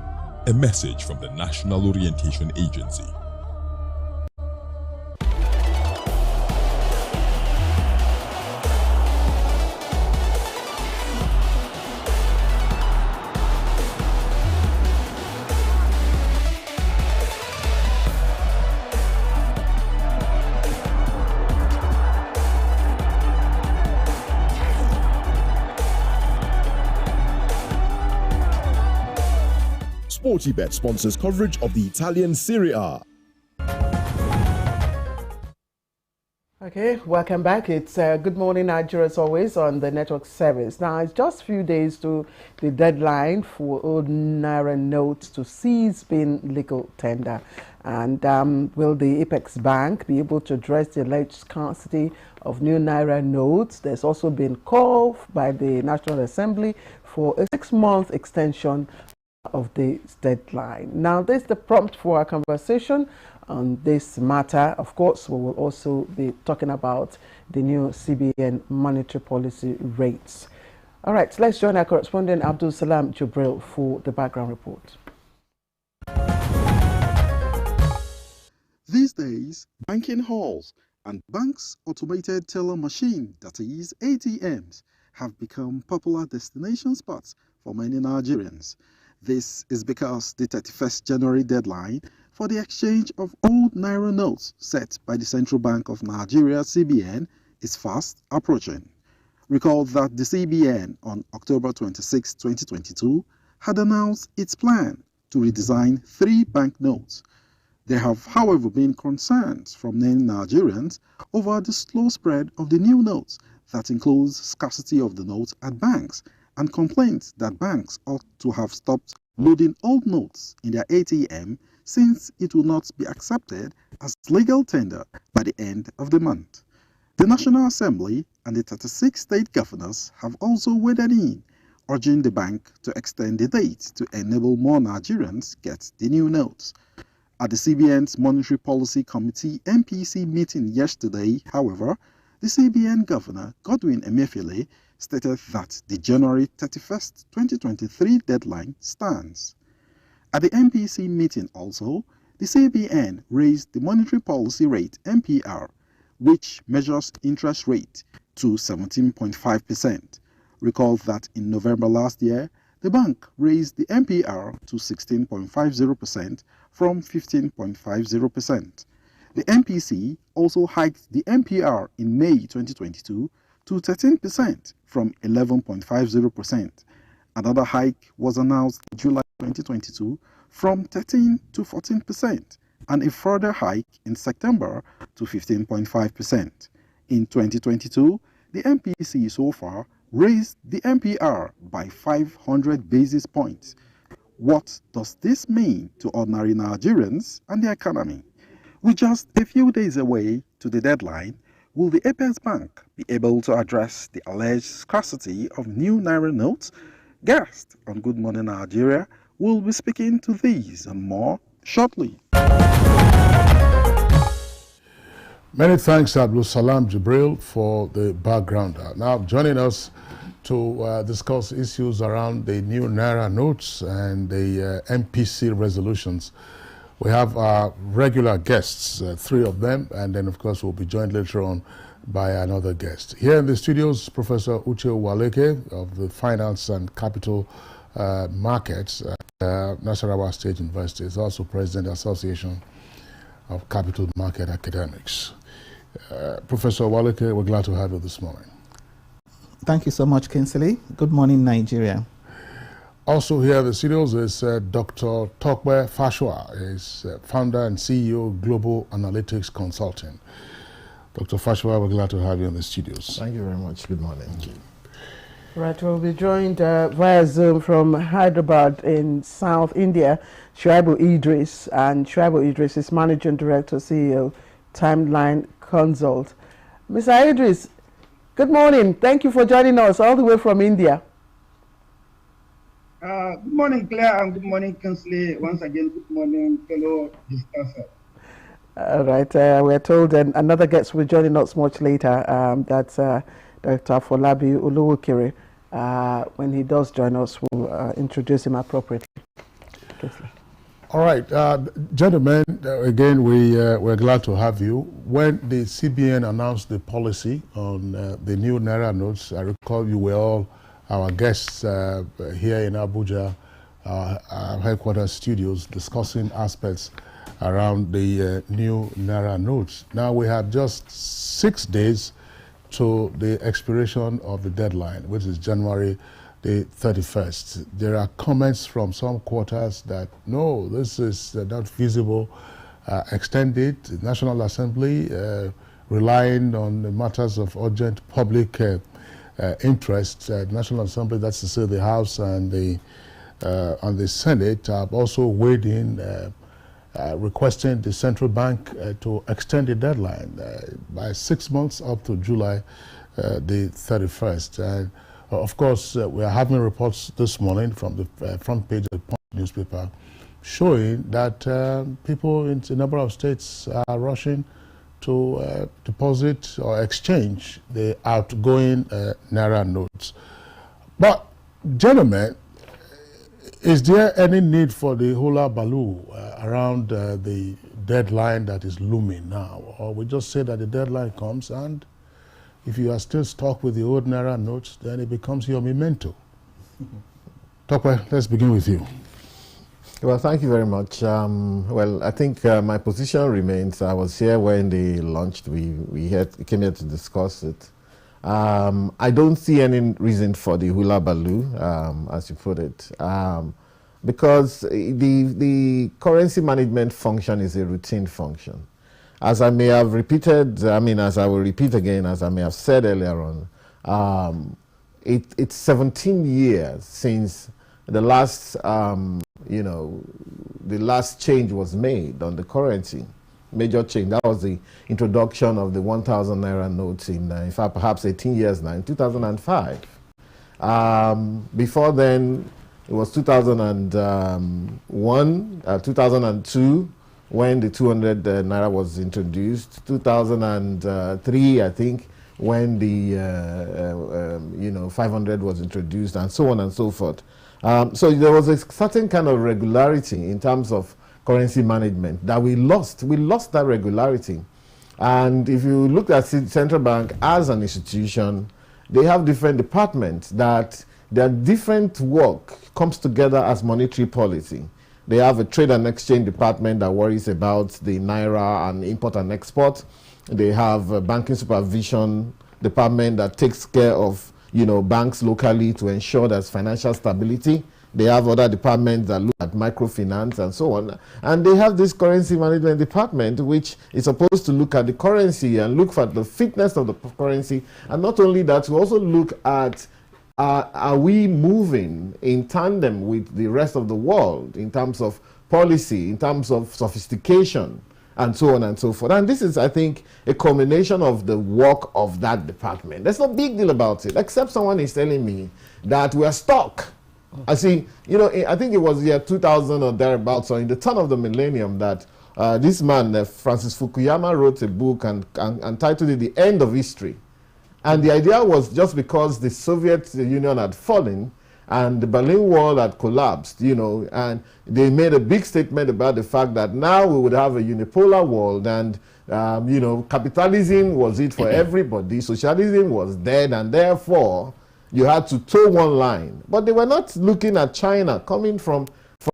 K: A message from the National Orientation Agency.
E: Sportybet sponsors coverage of the Italian Serie A.
A: Okay, welcome back. It's Good Morning Nigeria as always on the network service. Now, it's just a few days to the deadline for old Naira notes to cease being legal tender. And will the Apex Bank be able to address the alleged scarcity of new Naira notes? There's also been call by the National Assembly for a 6-month extension of the deadline. Now, this is the prompt for our conversation on this matter. Of course, we will also be talking about the new CBN monetary policy rates. All right, so let's join our correspondent Abdul Salam Jubril for the background report.
F: These days, banking halls and banks' automated teller machine, that is ATMs, have become popular destination spots for many Nigerians. This is because the 31st January deadline for the exchange of old Naira notes set by the Central Bank of Nigeria, CBN, is fast approaching. Recall that the CBN on October 26, 2022, had announced its plan to redesign 3 banknotes. There have, however, been concerns from many Nigerians over the slow spread of the new notes that includes scarcity of the notes at banks and complaints that banks ought to have stopped loading old notes in their ATM since it will not be accepted as legal tender by the end of the month. The National Assembly and the 36 state governors have also waded in, urging the bank to extend the date to enable more Nigerians get the new notes. At the CBN's Monetary Policy Committee MPC meeting yesterday, however, the CBN Governor, Godwin Emefiele, stated that the January 31st, 2023 deadline stands. At the MPC meeting also, the CBN raised the monetary policy rate MPR, which measures interest rate, to 17.5%. Recall that in November last year, the bank raised the MPR to 16.50% from 15.50%. The MPC also hiked the MPR in May 2022 to 13% from 11.50%. Another hike was announced in July 2022 from 13 to 14%, and a further hike in September to 15.5%. In 2022, the MPC so far raised the MPR by 500 basis points. What does this mean to ordinary Nigerians and the economy? With just a few days away to the deadline, will the Apex Bank be able to address the alleged scarcity of new Naira notes? Guest on Good Morning Nigeria will be speaking to these and more shortly.
B: Many thanks, Abdul Salam Jibril, for the background. Now, joining us to discuss issues around the new Naira notes and the MPC resolutions, we have our regular guests, 3 of them, and then, of course, we'll be joined later on by another guest. Here in the studios, Professor Uche Waleke of the Finance and Capital Markets at Nasarawa State University, is also President of the Association of Capital Market Academics. Professor Waleke, we're glad to have you this morning.
G: Thank you so much, Kinsley. Good morning, Nigeria.
B: Also here in the studios is Dr. Tokwe Fashua, is founder and CEO Global Analytics Consulting. Dr. Fashua, we're glad to have you in the studios.
X: Thank you very much. Good morning. Thank you.
A: Right, we'll be joined via Zoom from Hyderabad in South India, Shuaibu Idris. And Shuaibu Idris is Managing Director, CEO, Timeline Consult. Mr. Idris, good morning. Thank you for joining us all the way from India.
Y: Good morning, Claire, and good morning, Kinsley. Once again, good morning, fellow discussers.
A: All right, we're told another guest will be joining us much later. That's Dr. Folabi Uluwukiri. When he does join us, we'll introduce him appropriately. Kinsley.
B: All right, gentlemen, again, we're glad to have you. When the CBN announced the policy on the new Naira notes, I recall you were all our guests here in Abuja, our headquarters studios, discussing aspects around the new Naira notes. Now we have just 6 days to the expiration of the deadline, which is January the 31st. There are comments from some quarters that, no, this is not feasible. Extend it. The National Assembly, relying on the matters of urgent public interest, National Assembly, that's to say the House and the Senate, have also weighed in, requesting the central bank to extend the deadline by 6 months up to July the 31st. And of course, we are having reports this morning from the front page of the Punch newspaper showing that people in a number of states are rushing to deposit or exchange the outgoing Naira notes. But, gentlemen, is there any need for the hula baloo around the deadline that is looming now? Or we just say that the deadline comes, and if you are still stuck with the old Naira notes, then it becomes your memento? Tokwe, let's begin with you.
C: Well, thank you very much. Well, I think my position remains. I was here when they launched. We came here to discuss it. I don't see any reason for the hula baloo, as you put it, because the currency management function is a routine function. As I may have repeated, as I will repeat again, as I may have said earlier on, it's 17 years since the last, the last change was made on the currency, major change. That was the introduction of the 1,000 Naira notes in fact, perhaps 18 years now, in 2005. Before then, it was 2001, 2002, when the 200 Naira was introduced, 2003, I think, when the 500 was introduced, and so on and so forth. So there was a certain kind of regularity in terms of currency management that we lost. We lost that regularity. And if you look at the central bank as an institution, they have different departments that their different work comes together as monetary policy. They have a trade and exchange department that worries about the Naira and import and export. They have a banking supervision department that takes care of banks locally to ensure there's financial stability. They have other departments that look at microfinance and so on. And they have this currency management department, which is supposed to look at the currency and look for the fitness of the currency. And not only that, we also look at are we moving in tandem with the rest of the world in terms of policy, in terms of sophistication, and so on and so forth. And this is, I think, a combination of the work of that department. There's no big deal about it, except someone is telling me that we are stuck. I see, I think it was year 2000 or thereabouts, or in the turn of the millennium, that this man, Francis Fukuyama, wrote a book and titled it The End of History. And the idea was just because the Soviet Union had fallen and the Berlin Wall had collapsed, and they made a big statement about the fact that now we would have a unipolar world, and, capitalism was it for everybody, socialism was dead, and therefore you had to toe one line. But they were not looking at China coming from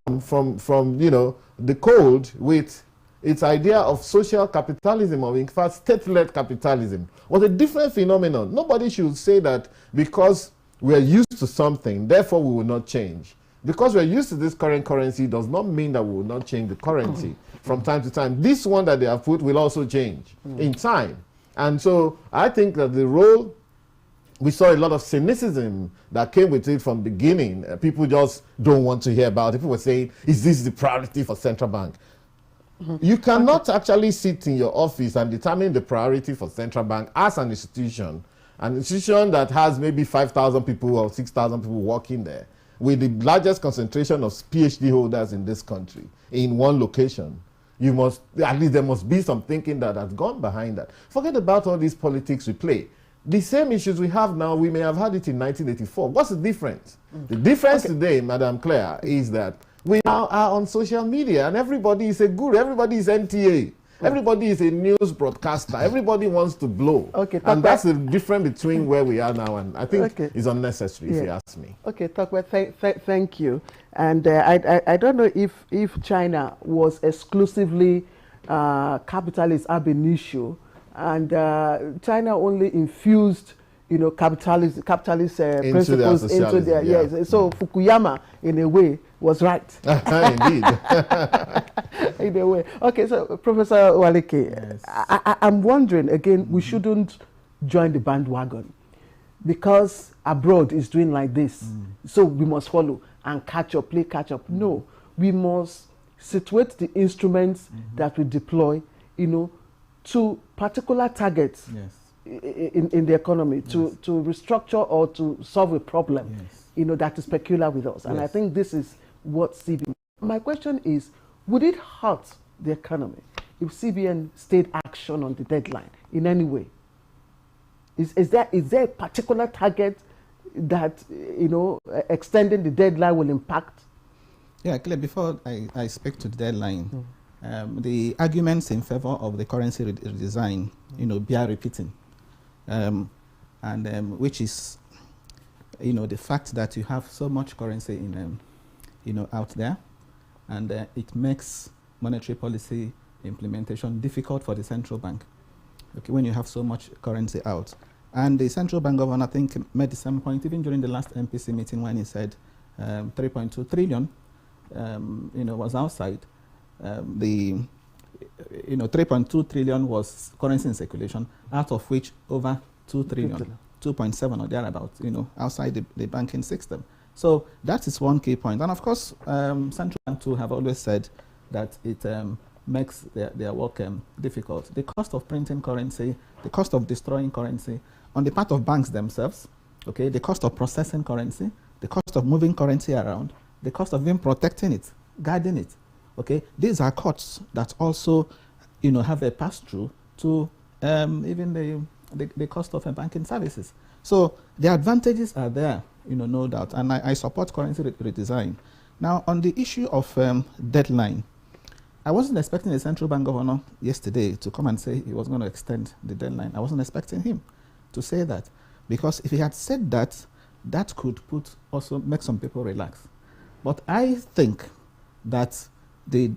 C: the cold with its idea of social capitalism, or in fact state-led capitalism, was a different phenomenon. Nobody should say that because we are used to something, therefore we will not change. Because we are used to this current currency does not mean that we will not change the currency from time to time. This one that they have put will also change in time. And so I think that the role, we saw a lot of cynicism that came with it from the beginning. People just don't want to hear about it. People were saying, is this the priority for central bank? You cannot actually sit in your office and determine the priority for central bank as an institution that has maybe 5,000 people or 6,000 people working there, with the largest concentration of PhD holders in this country in one location. At least there must be some thinking that has gone behind that. Forget about all these politics we play. The same issues we have now, we may have had it in 1984. What's the difference? The difference today, Madam Claire, is that we now are on social media, and everybody is a guru, everybody is NTA, everybody is a news broadcaster, everybody wants to blow. And that's the difference between where we are now, and I think it's unnecessary, if you ask me.
A: Okay, Tokwe, thank you. And I don't know if China was exclusively capitalist ab initio, and China only infused capitalist principles into their yes. So Fukuyama, in a way, was right.
C: Indeed.
A: In a way. Okay, so Professor Waleke, yes. I'm wondering again, we shouldn't join the bandwagon because abroad is doing like this, so we must follow and play catch up. No, we must situate the instruments that we deploy, to particular targets. Yes. In the economy, yes. to restructure or to solve a problem, yes. That is peculiar with us. And yes. I think this is what CBN. My question is, would it hurt the economy if CBN stayed action on the deadline in any way? Is there a particular target that, extending the deadline will impact?
G: Yeah, Claire, before I speak to the deadline, the arguments in favor of the currency redesign, bear repeating. Which is, the fact that you have so much currency in, out there, and it makes monetary policy implementation difficult for the central bank. Okay, when you have so much currency out, and the central bank governor, I think, made the same point even during the last MPC meeting when he said 3.2 trillion, was outside. 3.2 trillion was currency in circulation, out of which over 2 trillion, 2.7 or thereabouts, outside the banking system. So that is one key point. And of course, central banks too have always said that it makes their work difficult. The cost of printing currency, the cost of destroying currency on the part of banks themselves, okay, the cost of processing currency, the cost of moving currency around, the cost of even protecting it, guarding it. Okay, these are costs that also, have a pass-through to even the cost of banking services. So the advantages are there, no doubt, and I support currency redesign. Now, on the issue of deadline, I wasn't expecting the central bank governor yesterday to come and say he was going to extend the deadline. I wasn't expecting him to say that, because if he had said that, that could also make some people relax. But I think that the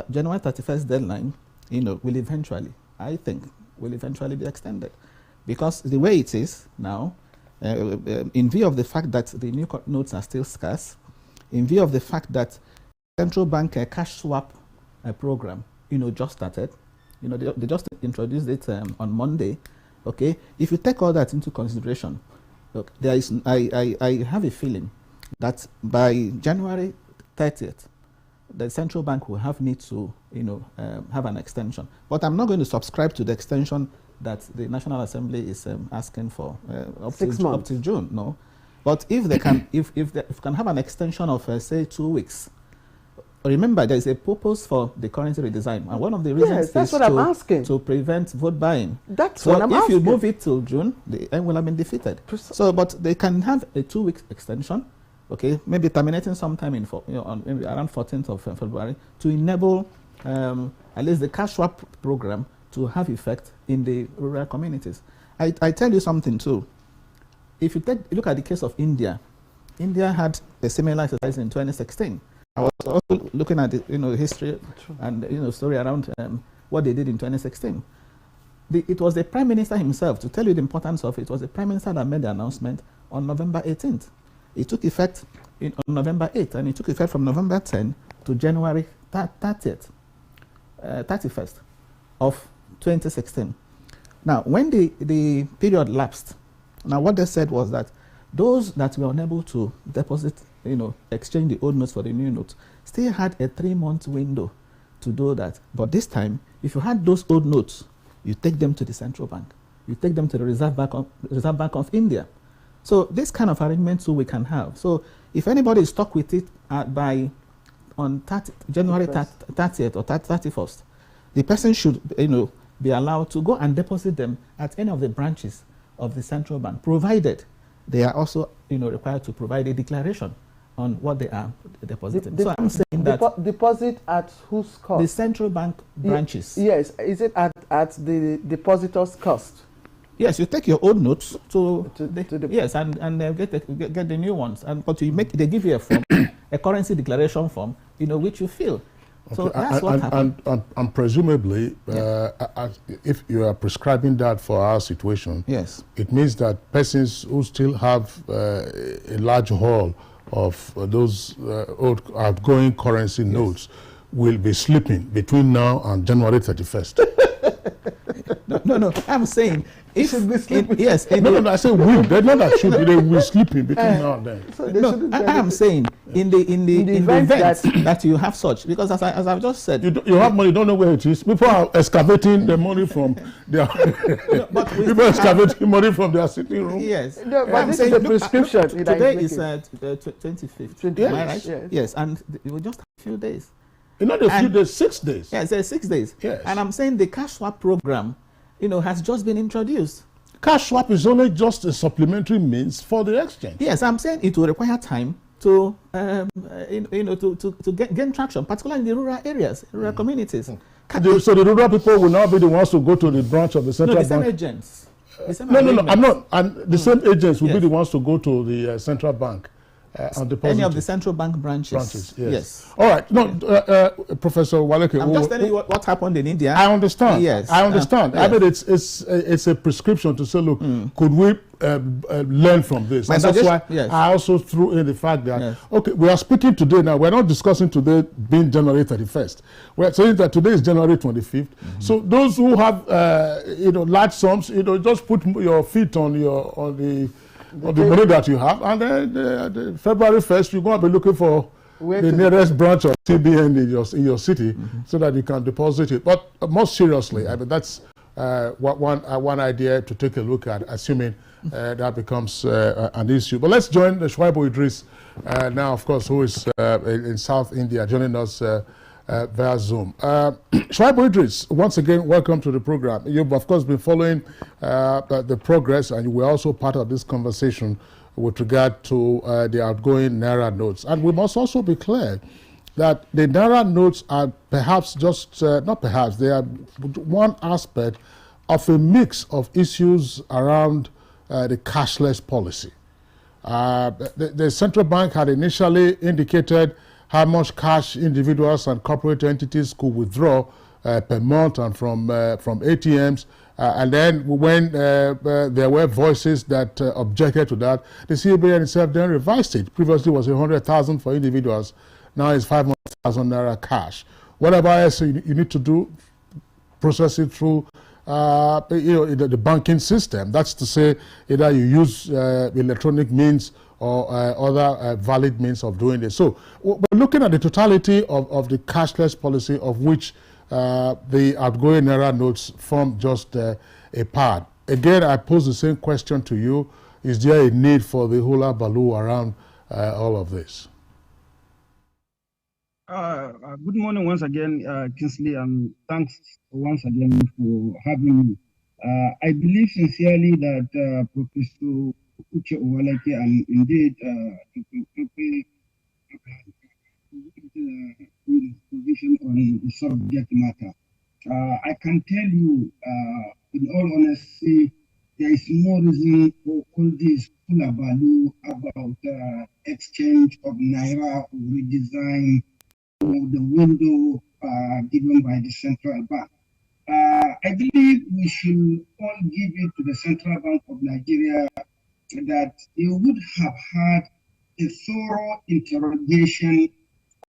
G: January 31st deadline, will eventually be extended, because the way it is now, in view of the fact that the new notes are still scarce, in view of the fact that central bank cash swap program, just started, they just introduced it on Monday. Okay, if you take all that into consideration, look, I have a feeling that by January 30th. The central bank will have need to, have an extension. But I'm not going to subscribe to the extension that the National Assembly is asking for up to June. No, but if they can, if they can have an extension of say 2 weeks. Remember, there is a purpose for the currency redesign, and one of the reasons is to prevent vote buying. That's what I'm asking. If you move it till June, the end will have been defeated. So, but they can have a 2-week extension. Okay, maybe terminating sometime on maybe around 14th of February to enable at least the cash swap program to have effect in the rural communities. I tell you something too. If you look at the case of India, India had a similar exercise in 2016. I was also looking at the history and story around what they did in 2016. It was the Prime Minister himself, to tell you the importance of it, was the Prime Minister that made the announcement on November 18th. It took effect on November 8th, and it took effect from November 10 to January 31st of 2016. Now, when the period lapsed, now what they said was that those that were unable to deposit, exchange the old notes for the new notes, still had a 3-month window to do that. But this time, if you had those old notes, you take them to the central bank. You take them to the Reserve Bank of India. So this kind of arrangement too we can have. So if anybody is stuck with it by January 30th or 31st, the person should be allowed to go and deposit them at any of the branches of the central bank, provided they are also required to provide a declaration on what they are depositing. So I'm saying that
A: deposit at whose cost?
G: The central bank branches.
A: Yes, is it at the depositor's cost?
G: Yes, you take your old notes to yes, and get the new ones. But they give you a form, a currency declaration form, which you fill. So that's what happened.
B: And presumably, if you are prescribing that for our situation,
G: yes,
B: it means that persons who still have a large haul of those old outgoing currency notes will be sleeping between now and January 31st.
G: No, I'm saying if yes,
B: no, I say will. They're not that should be. They will be sleeping between now and then.
G: So I'm saying in the event that you have such, because as I've just said,
B: you have money, don't know where it is. People are excavating the money from their people are excavating money from their sitting room.
G: Yes,
A: no, but this is the prescription.
G: Today is 25th. Am I right? Yes, and it will just a few days.
B: Not a few days, 6 days.
G: Yes, 6 days.
B: Yes.
G: And I'm saying the cash swap program, has just been introduced.
B: Cash swap is only just a supplementary means for the exchange.
G: Yes, I'm saying it will require time to, to gain traction, particularly in the rural areas, rural communities.
B: So the rural people will now be the ones to go to the branch of the central bank.
G: No, the same agents.
B: No, I'm not. And the same agents will be the ones to go to the central bank.
G: Any of the central bank branches.
B: Yes. All right. No, Professor Waleke.
G: I'm just telling you what happened in India.
B: I understand.
G: Yes.
B: I understand.
G: Yes.
B: I mean, it's a prescription to say, look, could we learn from this? And that's why I also threw in the fact that, okay, we are speaking today now. We're not discussing today being January 31st. We're saying that today is January 25th. So those who have, large sums, just put your feet on the money that you have, and then the February 1st, you're going to be looking for the nearest branch of CBN in your city so that you can deposit it. But more seriously, I mean, that's one idea to take a look at, assuming that becomes an issue. But let's join the Shuaibu Idris now, of course, who is in South India, joining us via Zoom. Shuaibu Idris, once again, welcome to the program. You've, of course, been following the progress, and you were also part of this conversation with regard to the outgoing Naira notes. And we must also be clear that the Naira notes are perhaps just, not perhaps, they are one aspect of a mix of issues around the cashless policy. The central bank had initially indicated how much cash individuals and corporate entities could withdraw per month and from ATMs. And then when there were voices that objected to that, the CBN itself then revised it. Previously it was 100,000 for individuals. Now it's 500,000 Naira cash. Whatever else you need to do, process it through the banking system. That's to say, either you use electronic means or other valid means of doing this. So we're looking at the totality of the cashless policy, of which the outgoing Naira notes form just a part. Again, I pose the same question to you. Is there a need for the hula baloo around all of this?
Y: Good morning once again, Kingsley, and thanks once again for having me. I believe sincerely that Professor Uche Owaleke and indeed position on the subject matter. I can tell you, in all honesty, there is no reason for all this hullabaloo about exchange of Naira or redesign or the window given by the central bank. I believe we should all give it to the Central Bank of Nigeria that they would have had a thorough interrogation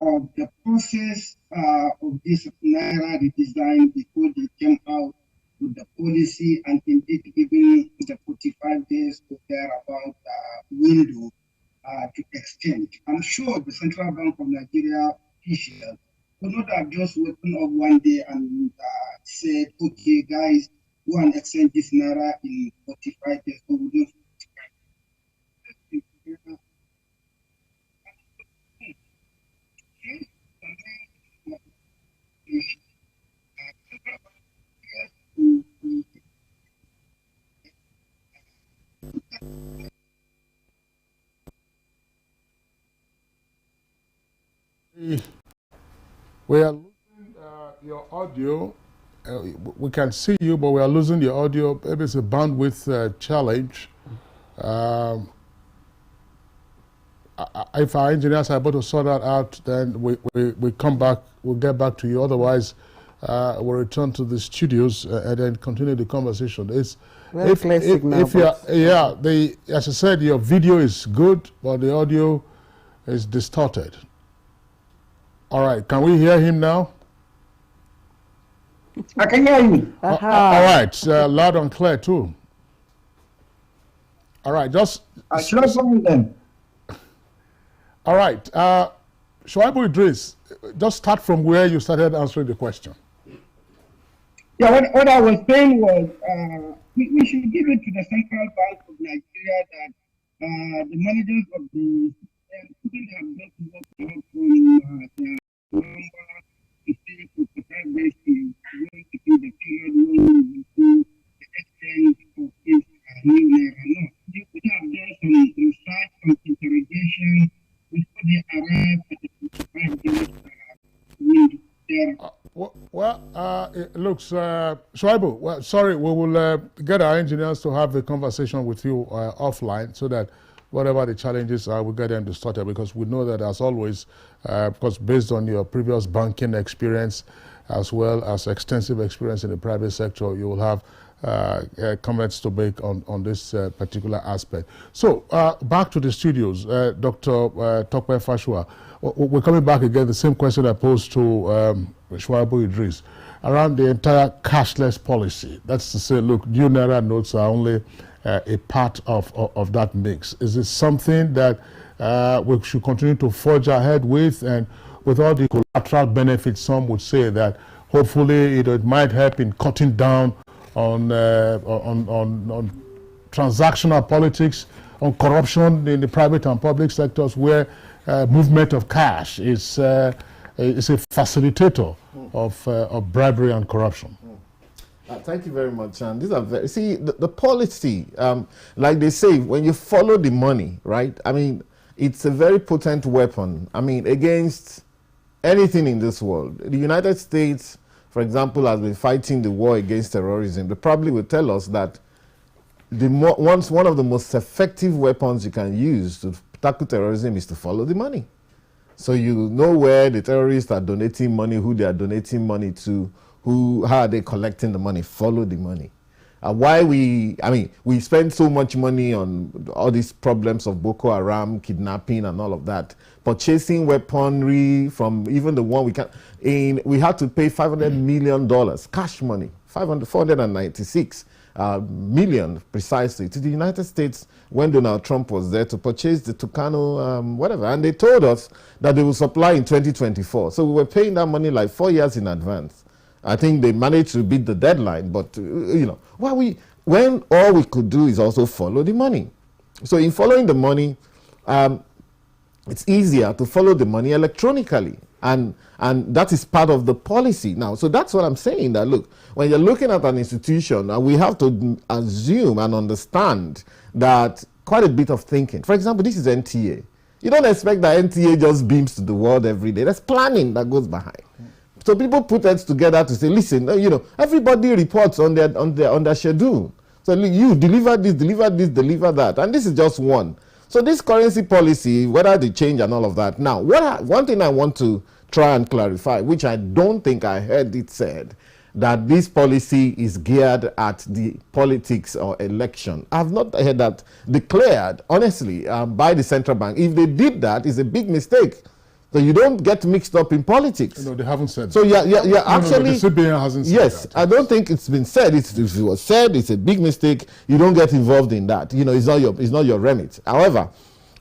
Y: of the process of this Naira redesign before they came out with the policy, and indeed given the 45 days or thereabout window to exchange. I'm sure the Central Bank of Nigeria officials would not have just woken up one day and said, okay, guys, go and exchange this Naira in 45 days or within 45 days.
B: We are losing your audio. We can see you, but we are losing your audio. Maybe it's a bandwidth challenge. if our engineers are able to sort that out, then we come back, we'll get back to you. Otherwise, we'll return to the studios and then continue the conversation. It's
A: as I said, your video is good, but the audio is distorted. All right, can we hear him now?
Y: I can hear you.
B: All right, loud and clear too. All right, just...
Y: them.
B: All right, Shuaibu Idris, just start from where you started answering the question.
Y: Yeah, what I was saying was we should give it to the Central Bank of Nigeria that the managers of the couldn't have got work from the number to see for the private is going to be the period when we do the exchange of this new naira. No, they could have done some research, some interrogation before they arrive at the 55
B: it looks, Shuaibu, well, sorry, we will get our engineers to have a conversation with you offline so that whatever the challenges are, we'll get them to start it, because we know that, as always, because based on your previous banking experience as well as extensive experience in the private sector, you will have comments to make on this particular aspect. So back to the studios, Dr. Tokpe Fashua, we're coming back again, the same question I posed to Shuaibu Idris around the entire cashless policy. That's to say, look, new naira notes are only a part of that mix. Is it something that we should continue to forge ahead with, and with all the collateral benefits? Some would say that hopefully it might help in cutting down on transactional politics, on corruption in the private and public sectors, where movement of cash is a facilitator of bribery and corruption.
C: Thank you very much. And these are very, see, the policy, like they say, when you follow the money, right? I mean, it's a very potent weapon. I mean, against anything in this world. The United States, for example, has been fighting the war against terrorism. They probably will tell us that one of the most effective weapons you can use to tackle terrorism is to follow the money. So you know where the terrorists are donating money, who they are donating money to, how are they collecting the money. Follow the money. We spend so much money on all these problems of Boko Haram, kidnapping and all of that. Purchasing weaponry from even the one we had to pay $500 million, cash money, 496 million precisely, to the United States when Donald Trump was there to purchase the Tucano whatever, and they told us that they will supply in 2024. So we were paying that money like 4 years in advance. I think they managed to beat the deadline, but when all we could do is also follow the money. So in following the money, it's easier to follow the money electronically, and that is part of the policy now. So that's what I'm saying, that look, when you're looking at an institution, we have to assume and understand that quite a bit of thinking. For example, this is NTA. You don't expect that NTA just beams to the world every day. There's planning that goes behind. So people put heads together to say, listen, everybody reports on their schedule. So you deliver this, deliver that, and this is just one. So this currency policy, whether they change and all of that. Now, one thing I want to try and clarify, which I don't think I heard it said, that this policy is geared at the politics or election. I've not heard that declared, honestly, by the central bank. If they did that, it's a big mistake. So you don't get mixed up in politics.
B: No, they haven't said
C: so
B: that.
C: Actually,
B: the CBN hasn't said
C: yes,
B: that.
C: I don't think it's been said. If it was said, it's a big mistake. You don't get involved in that. It's not your remit. However,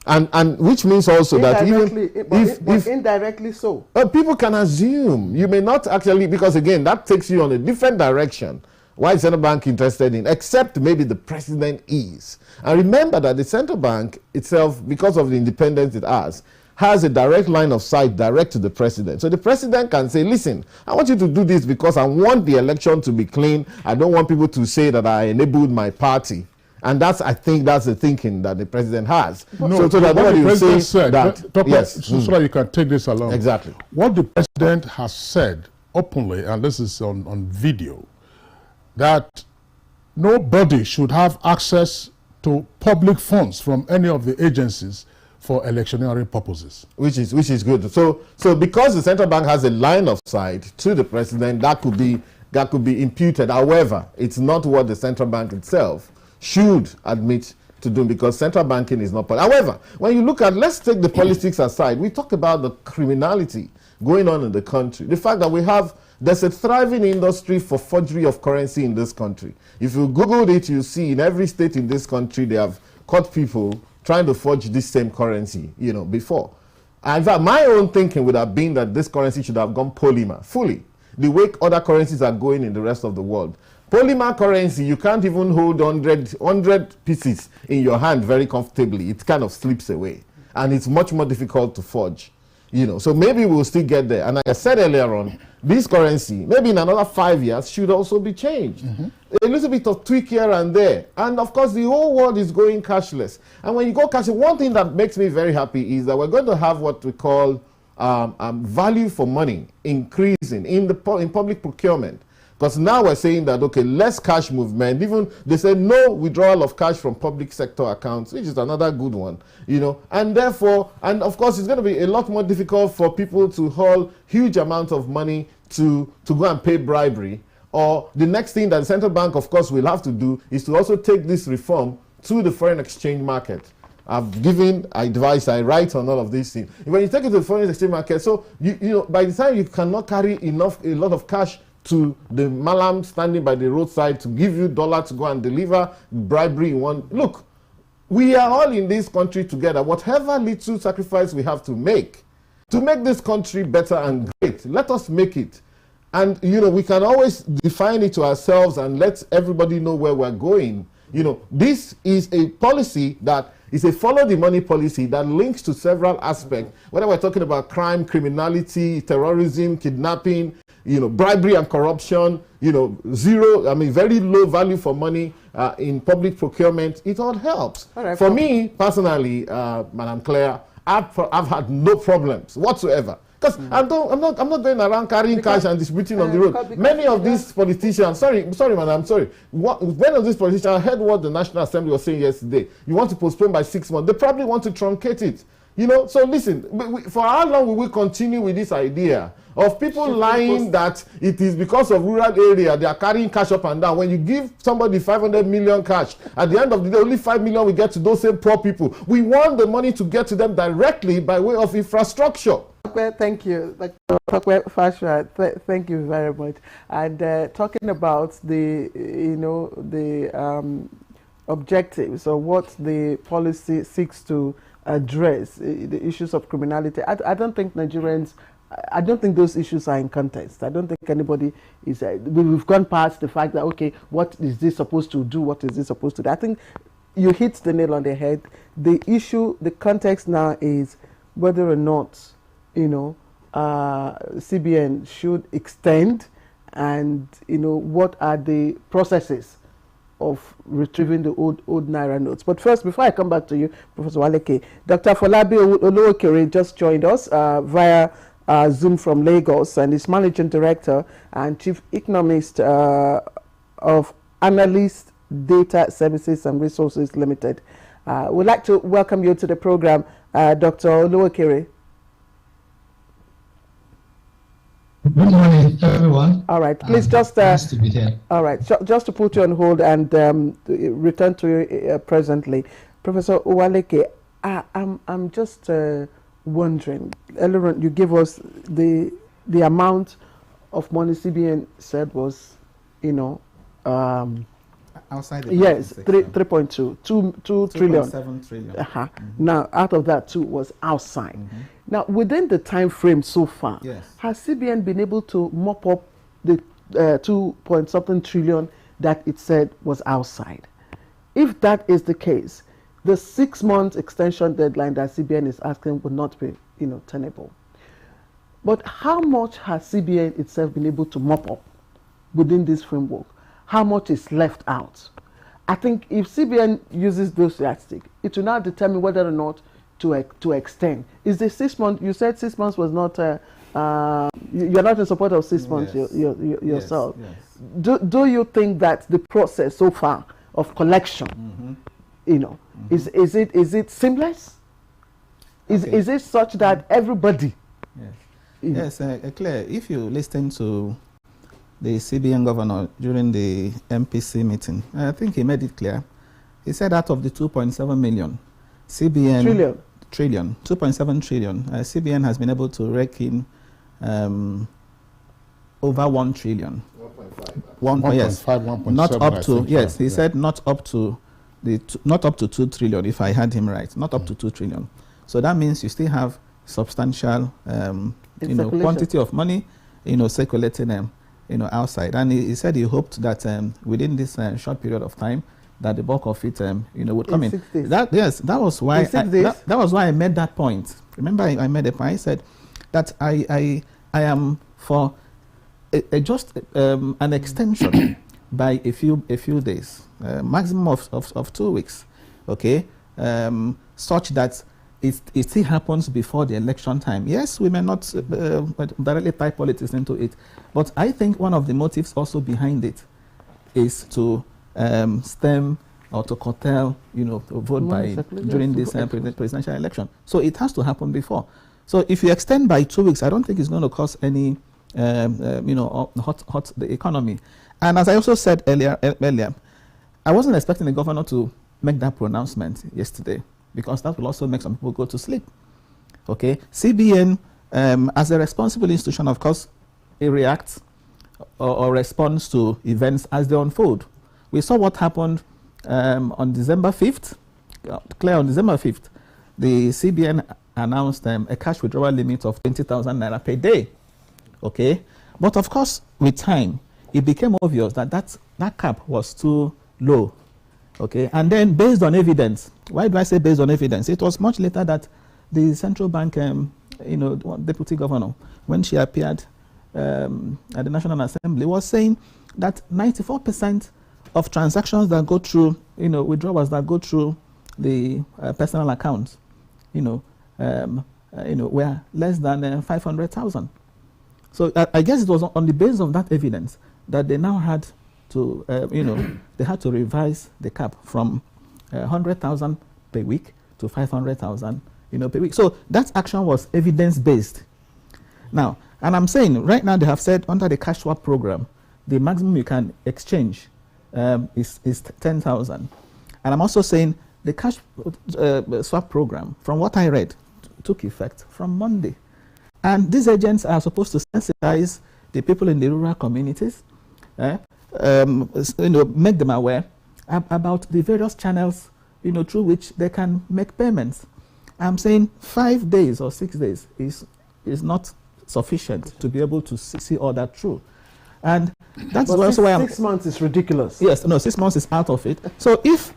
C: and which means also that if
A: indirectly so,
C: people can assume. You may not actually, because again, that takes you on a different direction. Why is central bank interested in, except maybe the president is. And remember that the central bank itself, because of the independence it has a direct line of sight direct to the president. So the president can say, listen, I want you to do this because I want the election to be clean. I don't want people to say that I enabled my party. And I think that's the thinking that the president has.
B: No,
C: so that nobody will say
B: said,
C: that.
B: Yes. So that you can take this along.
C: Exactly.
B: What the president has said openly, and this is on video, that nobody should have access to public funds from any of the agencies for electioneering purposes.
C: Which is good. So because the central bank has a line of sight to the president, that could be imputed. However, it's not what the central bank itself should admit to do, because central banking is not politics. However, when you look at, let's take the politics aside, we talk about the criminality going on in the country. The fact that there's a thriving industry for forgery of currency in this country. If you Googled it, you see in every state in this country, they have caught people trying to forge this same currency, before. And in fact, my own thinking would have been that this currency should have gone polymer fully, the way other currencies are going in the rest of the world. Polymer currency, you can't even hold 100 pieces in your hand very comfortably. It kind of slips away. And it's much more difficult to forge. So maybe we'll still get there. And like I said earlier on, this currency, maybe in another 5 years, should also be changed. A little bit of tweak here and there. And of course, the whole world is going cashless. And when you go cashless, one thing that makes me very happy is that we're going to have what we call value for money increasing in public procurement. Because now we're saying that, okay, less cash movement. Even they say no withdrawal of cash from public sector accounts, which is another good one, And therefore, and of course, it's going to be a lot more difficult for people to haul huge amounts of money to go and pay bribery. Or the next thing that the central bank, of course, will have to do is to also take this reform to the foreign exchange market. I've given advice, I write on all of these things. When you take it to the foreign exchange market, so by the time you cannot carry a lot of cash to the malam standing by the roadside to give you dollar to go and deliver bribery in one. Look, we are all in this country together. Whatever little sacrifice we have to make this country better and great, let us make it. And, we can always define it to ourselves and let everybody know where we're going. This is a policy that is a follow the money policy that links to several aspects, whether we're talking about crime, criminality, terrorism, kidnapping, bribery and corruption, very low value for money in public procurement. It all helps. All right, for me, personally, Madam Claire, I've had no problems whatsoever. Because I'm not going around carrying cash and distributing on the road. Many of these politicians, sorry, madam, sorry. Many of these politicians, I heard what the National Assembly was saying yesterday. You want to postpone by 6 months. They probably want to truncate it. So listen, for how long will we continue with this idea of people lying that it is because of rural area they are carrying cash up and down? When you give somebody 500 million cash, at the end of the day, only 5 million will get to those same poor people. We want the money to get to them directly by way of infrastructure.
A: Thank you. Thank you very much. And talking about the objectives or what the policy seeks to address, the issues of criminality, I don't think Nigerians, I don't think those issues are in contest. I don't think anybody is, we've gone past the fact that, okay, what is this supposed to do? What is this supposed to do? I think you hit the nail on the head. The issue, the context now is whether or not, CBN should extend, and, what are the processes of retrieving the old Naira notes. But first, before I come back to you, Professor Waleke, Dr. Folabi Oluokere just joined us via Zoom from Lagos, and is Managing Director and Chief Economist of Analyst Data Services and Resources Limited. We'd like to welcome you to the program, Dr. Oluokere.
H: Good morning, everyone.
A: All right, please just
H: nice to be here.
A: All right, just to put you on hold and return to you presently, Professor Waleke. I'm just wondering. Earlier on, you gave us the amount of money CBN said was,
G: outside the
A: yes, 3.2, 2 trillion.
G: 7 trillion.
A: Now, out of that, 2 was outside. Now, within the time frame so far, has CBN been able to mop up the 2-point-something trillion that it said was outside? If that is the case, the 6-month extension deadline that CBN is asking would not be, tenable. But how much has CBN itself been able to mop up within this framework? How much is left out? I think if CBN uses those yardsticks, it will now determine whether or not to extend. Is the 6 months? You said 6 months was not. You're not in support of 6 months yourself. Yes. Do you think that the process so far of collection, is it seamless? Is it such that everybody?
G: Yes, Claire, if you listen to the CBN governor during the MPC meeting, I think he made it clear. He said out of the 2.7 million, CBN... Trillion, 2.7 trillion. CBN has been able to rake in over 1 trillion. 1.5, yes. 1.7, not up to, yes, he said not up to not up to 2 trillion, if I heard him right, not up to 2 trillion. So that means you still have substantial, quantity of money, circulating, outside. And he said he hoped that within this short period of time, that the bulk of it, would come in. That was why that was why I made that point. Remember, I made a point. I said that I am for just an extension by a few days, maximum of 2 weeks, okay, such that it still happens before the election time. Yes, we may not directly tie politics into it, but I think one of the motives also behind it is to stem or to curtail, to vote during this presidential election. So it has to happen before. So if you extend by 2 weeks, I don't think it's going to cause any, hot the economy. And as I also said earlier, I wasn't expecting the governor to make that pronouncement yesterday, because that will also make some people go to sleep. Okay, CBN, as a responsible institution, of course, it reacts or responds to events as they unfold. We saw what happened on December 5th. Clear, on December 5th, the CBN announced a cash withdrawal limit of 20,000 naira per day. Okay, but of course, with time, it became obvious that that cap was too low. Okay, and then based on evidence, why do I say based on evidence? It was much later that the central bank, deputy governor, when she appeared at the National Assembly, was saying that 94% of transactions that go through, withdrawals that go through the personal accounts, were less than 500,000. So I guess it was on the basis of that evidence that they now had to, they had to revise the cap from 100,000 per week to 500,000, per week. So that action was evidence-based. Now, and I'm saying right now they have said under the cash swap program, the maximum you can exchange is 10,000. And I'm also saying the cash swap program, from what I read, took effect from Monday. And these agents are supposed to sensitize the people in the rural communities, make them aware about the various channels, through which they can make payments. I'm saying 5 days or 6 days is not sufficient to be able to see all that through. And that's also why
A: 6 months is ridiculous.
G: Yes, no, 6 months is out of it. So if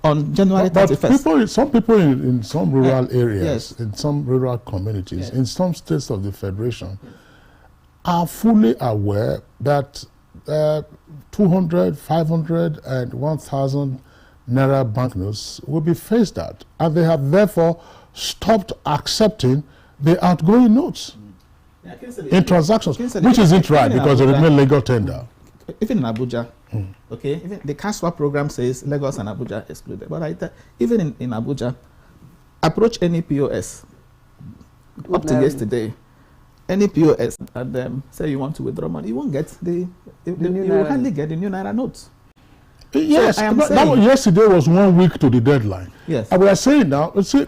G: on January 31st...
B: some people in some rural areas, in some rural communities, in some states of the Federation, are fully aware that 200, 500, and 1,000 naira banknotes will be phased out, and they have therefore stopped accepting the outgoing notes in transactions, which isn't right because they remain legal tender.
G: Even in Abuja, okay, even the cash swap program says Lagos and Abuja excluded, but even in Abuja, approach any POS up to yesterday, any POS, and say you want to withdraw money, you won't get you will hardly get the new naira notes.
B: Yes, so yesterday was 1 week to the deadline.
G: Yes,
B: and we are saying now, see,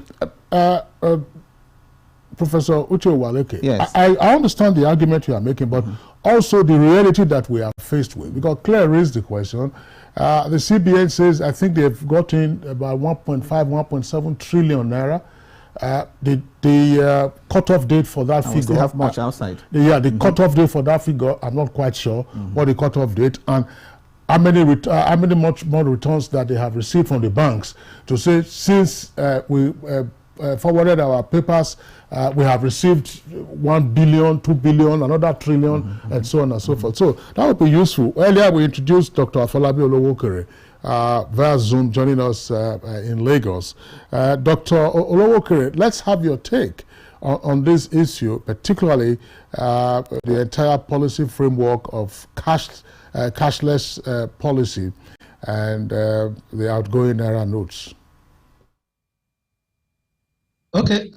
B: Professor Uche Waleke,
G: yes.
B: I understand the argument you are making, but also the reality that we are faced with. Because Claire raised the question. The CBN says, I think they've gotten about 1.5, 1.7 trillion naira. The cutoff date for that figure.
G: We still have much outside.
B: The cutoff date for that figure, I'm not quite sure what the cutoff date, and how many much more returns that they have received from the banks to say since we forwarded our papers, we have received 1 billion, 2 billion, another trillion, and so on and so forth. So that would be useful. Earlier we introduced Dr. Afolabi Olowokere via Zoom, joining us in Lagos. Dr. Olowokere, let's have your take on this issue, particularly the entire policy framework of cashless policy and the outgoing naira notes.
H: Okay.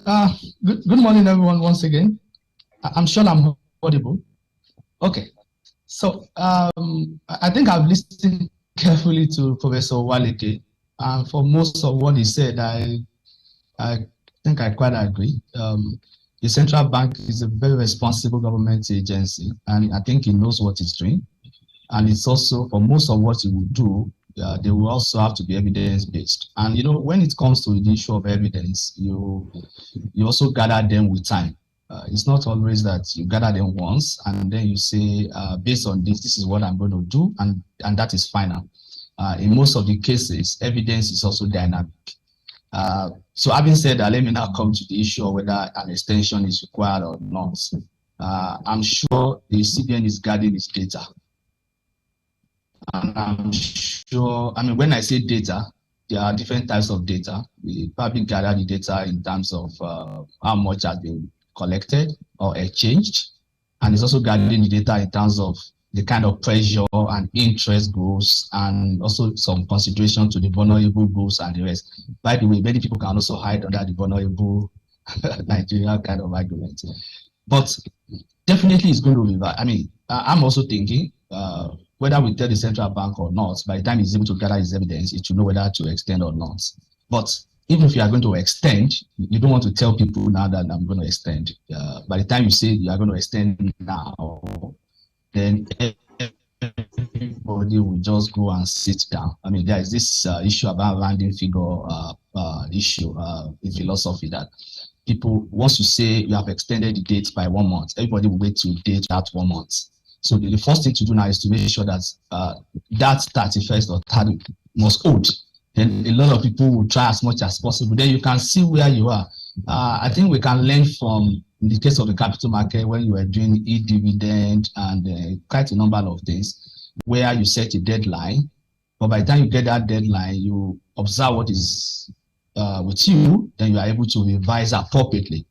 H: Good morning, everyone. Once again, I'm sure I'm audible. Okay. So I think I've listened carefully to Professor Waleke, and for most of what he said, I think I quite agree. The central bank is a very responsible government agency, and I think he knows what he's doing. And it's also, for most of what he will do, they will also have to be evidence-based. And, when it comes to the issue of evidence, you also gather them with time. It's not always that you gather them once and then you say, based on this is what I'm going to do, and that is final. In most of the cases, evidence is also dynamic. So having said that, let me now come to the issue of whether an extension is required or not. I'm sure the CBN is guarding its data. And I'm sure, when I say data, there are different types of data. We probably gather the data in terms of how much has been collected or exchanged. And it's also gathering the data in terms of the kind of pressure and interest groups, and also some consideration to the vulnerable groups and the rest. By the way, many people can also hide under the vulnerable Nigerian kind of argument. But definitely it's going to be, I'm also thinking, whether we tell the central bank or not, by the time he's able to gather his evidence, it should know whether to extend or not. But even if you are going to extend, you don't want to tell people now that I'm going to extend. By the time you say you are going to extend now, then everybody will just go and sit down. There is this issue about rounding figure issue in philosophy, that people, once you say you have extended the date by 1 month, everybody will wait to date that 1 month. So the first thing to do now is to make sure that that 31st or 30th must hold. Then a lot of people will try as much as possible. Then you can see where you are. I think we can learn from, in the case of the capital market, when you were doing e-dividend and quite a number of things, where you set a deadline. But by the time you get that deadline, you observe what is with you, then you are able to revise appropriately.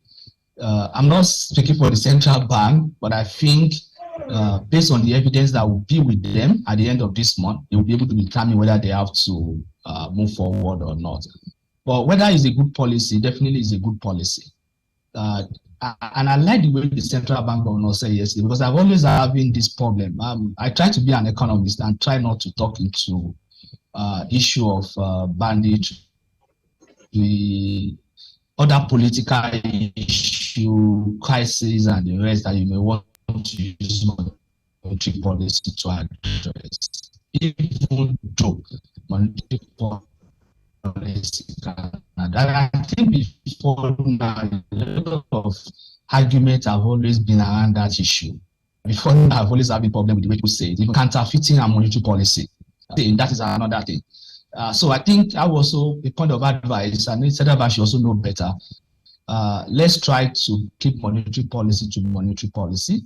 H: I'm not speaking for the central bank, but I think based on the evidence that will be with them at the end of this month, they will be able to determine whether they have to move forward or not. But whether it's a good policy, definitely is a good policy. And I like the way the central bank governor said yesterday, because I've always having this problem. I try to be an economist and try not to talk into issue of banditry, the other political issue, crisis, and the rest that you may want to use monetary policy to address. Even though monetary policy can, and I think before now, a lot of arguments have always been around that issue. Before now, I've always had a problem with the way people say it, even counterfeiting and monetary policy. That is another thing. So I think I was also a point of advice, and the central bank should also know better. Let's try to keep monetary policy to monetary policy.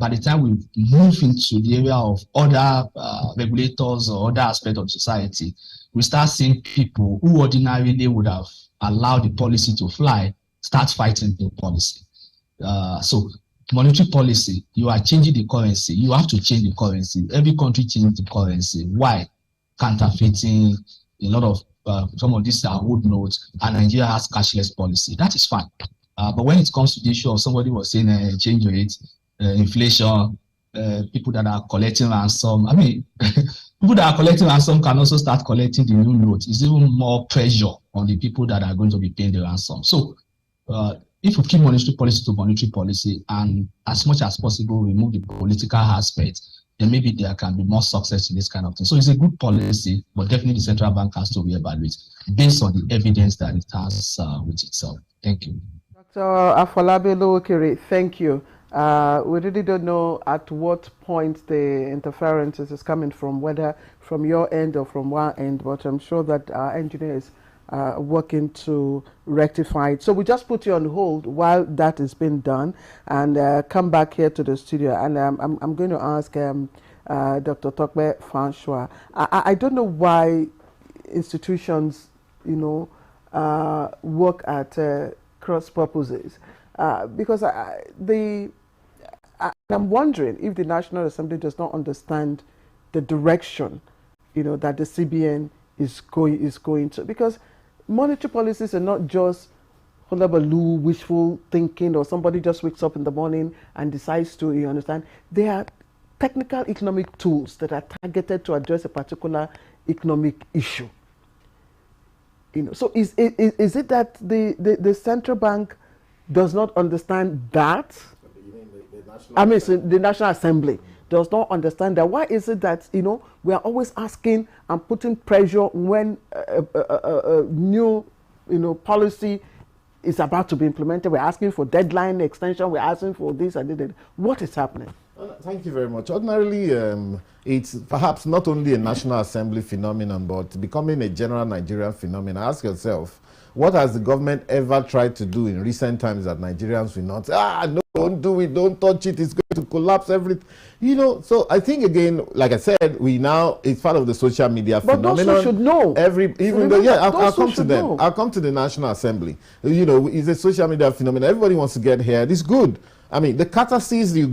H: By the time we move into the area of other regulators or other aspects of society, we start seeing people who ordinarily would have allowed the policy to fly start fighting the policy. So monetary policy, you are changing the currency. You have to change the currency. Every country changes the currency. Why? Counterfeiting, a lot of some of these are old notes, and Nigeria has cashless policy. That is fine. But when it comes to the issue of, somebody was saying change rate, inflation, people that are collecting ransom. People that are collecting ransom can also start collecting the new notes. It's even more pressure on the people that are going to be paying the ransom. So if we keep monetary policy to monetary policy, and as much as possible remove the political aspect, then maybe there can be more success in this kind of thing. So it's a good policy, but definitely the central bank has to reevaluate based on the evidence that it has with itself. Thank you.
A: Dr. Afolabi Lowokere, thank you. We really don't know at what point the interferences is coming from, whether from your end or from one end, but I'm sure that our engineers are working to rectify it. So we just put you on hold while that is being done, and come back here to the studio. And I'm going to ask Dr. Tokbe Francois. I don't know why institutions, work at cross purposes, because I'm wondering if the National Assembly does not understand the direction, that the CBN is going to, because monetary policies are not just hullabaloo, wishful thinking, or somebody just wakes up in the morning and decides to, you understand, they are technical economic tools that are targeted to address a particular economic issue. You know, so is it that the central bank does not understand that? The National Assembly does not understand that. Why is it that, you know, we are always asking and putting pressure when a new, you know, policy is about to be implemented? We're asking for deadline extension. We're asking for this and that. What is happening?
C: Thank you very much. Ordinarily, it's perhaps not only a National Assembly phenomenon, but becoming a general Nigerian phenomenon. Ask yourself, what has the government ever tried to do in recent times that Nigerians will not say, no, don't do it, don't touch it, it's going to collapse everything. You know, so I think, again, like I said, it's part of the social media phenomenon. But
A: those who should know.
C: I'll come to them. I'll come to the National Assembly. You know, it's a social media phenomenon. Everybody wants to get here. It's good. I mean, the catharsis you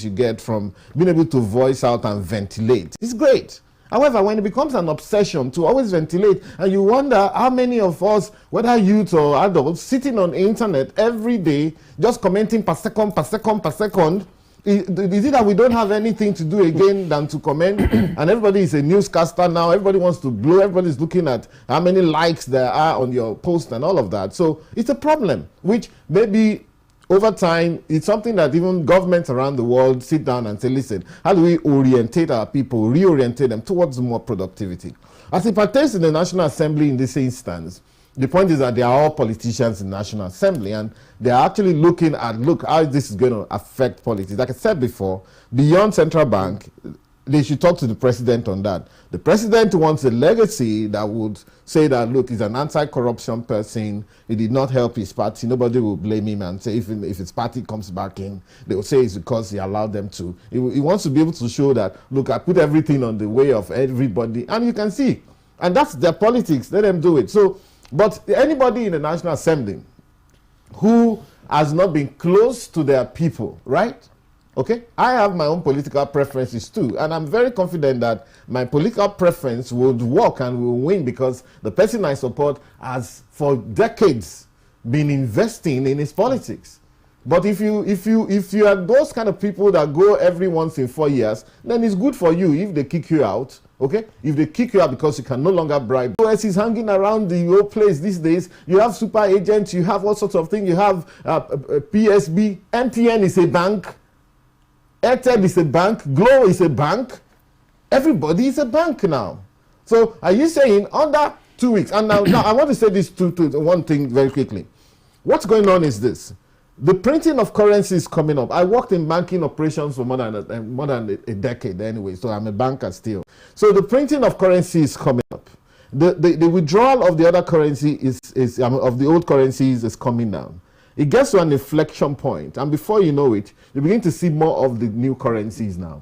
C: get from being able to voice out and ventilate is great. However, when it becomes an obsession to always ventilate, and you wonder how many of us, whether youth or adults, sitting on the internet every day, just commenting per second, is it that we don't have anything to do again than to comment? And everybody is a newscaster now. Everybody wants to blow. Everybody's looking at how many likes there are on your post and all of that. So it's a problem, which maybe over time, it's something that even governments around the world sit down and say, listen, how do we orientate our people, reorientate them towards more productivity? As it pertains to the National Assembly in this instance, the point is that they are all politicians in the National Assembly, and they are actually looking at, how this is going to affect politics. Like I said before, beyond central bank, they should talk to the president on that. The president wants a legacy that would say that, look, he's an anti-corruption person. He did not help his party. Nobody will blame him and say if his party comes back in, they will say it's because he allowed them to. He wants to be able to show that, look, I put everything on the way of everybody. And you can see. And that's their politics. Let them do it. So, but anybody in the National Assembly who has not been close to their people, right? Okay, I have my own political preferences too, and I'm very confident that my political preference would work and will win because the person I support has for decades been investing in his politics. But if you are those kind of people that go every once in 4 years, then it's good for you if they kick you out. Okay, if they kick you out because you can no longer bribe. US is hanging around the whole place these days. You have super agents, you have all sorts of things. You have PSB, MTN is a bank. Airtel is a bank, Glow is a bank, everybody is a bank now. So are you saying under 2 weeks, and now I want to say this to one thing very quickly. What's going on is this. The printing of currency is coming up. I worked in banking operations for more than a decade anyway, so I'm a banker still. So the printing of currency is coming up. The withdrawal of the other currency of the old currencies is coming down. It gets to an inflection point, and before you know it, you begin to see more of the new currencies now.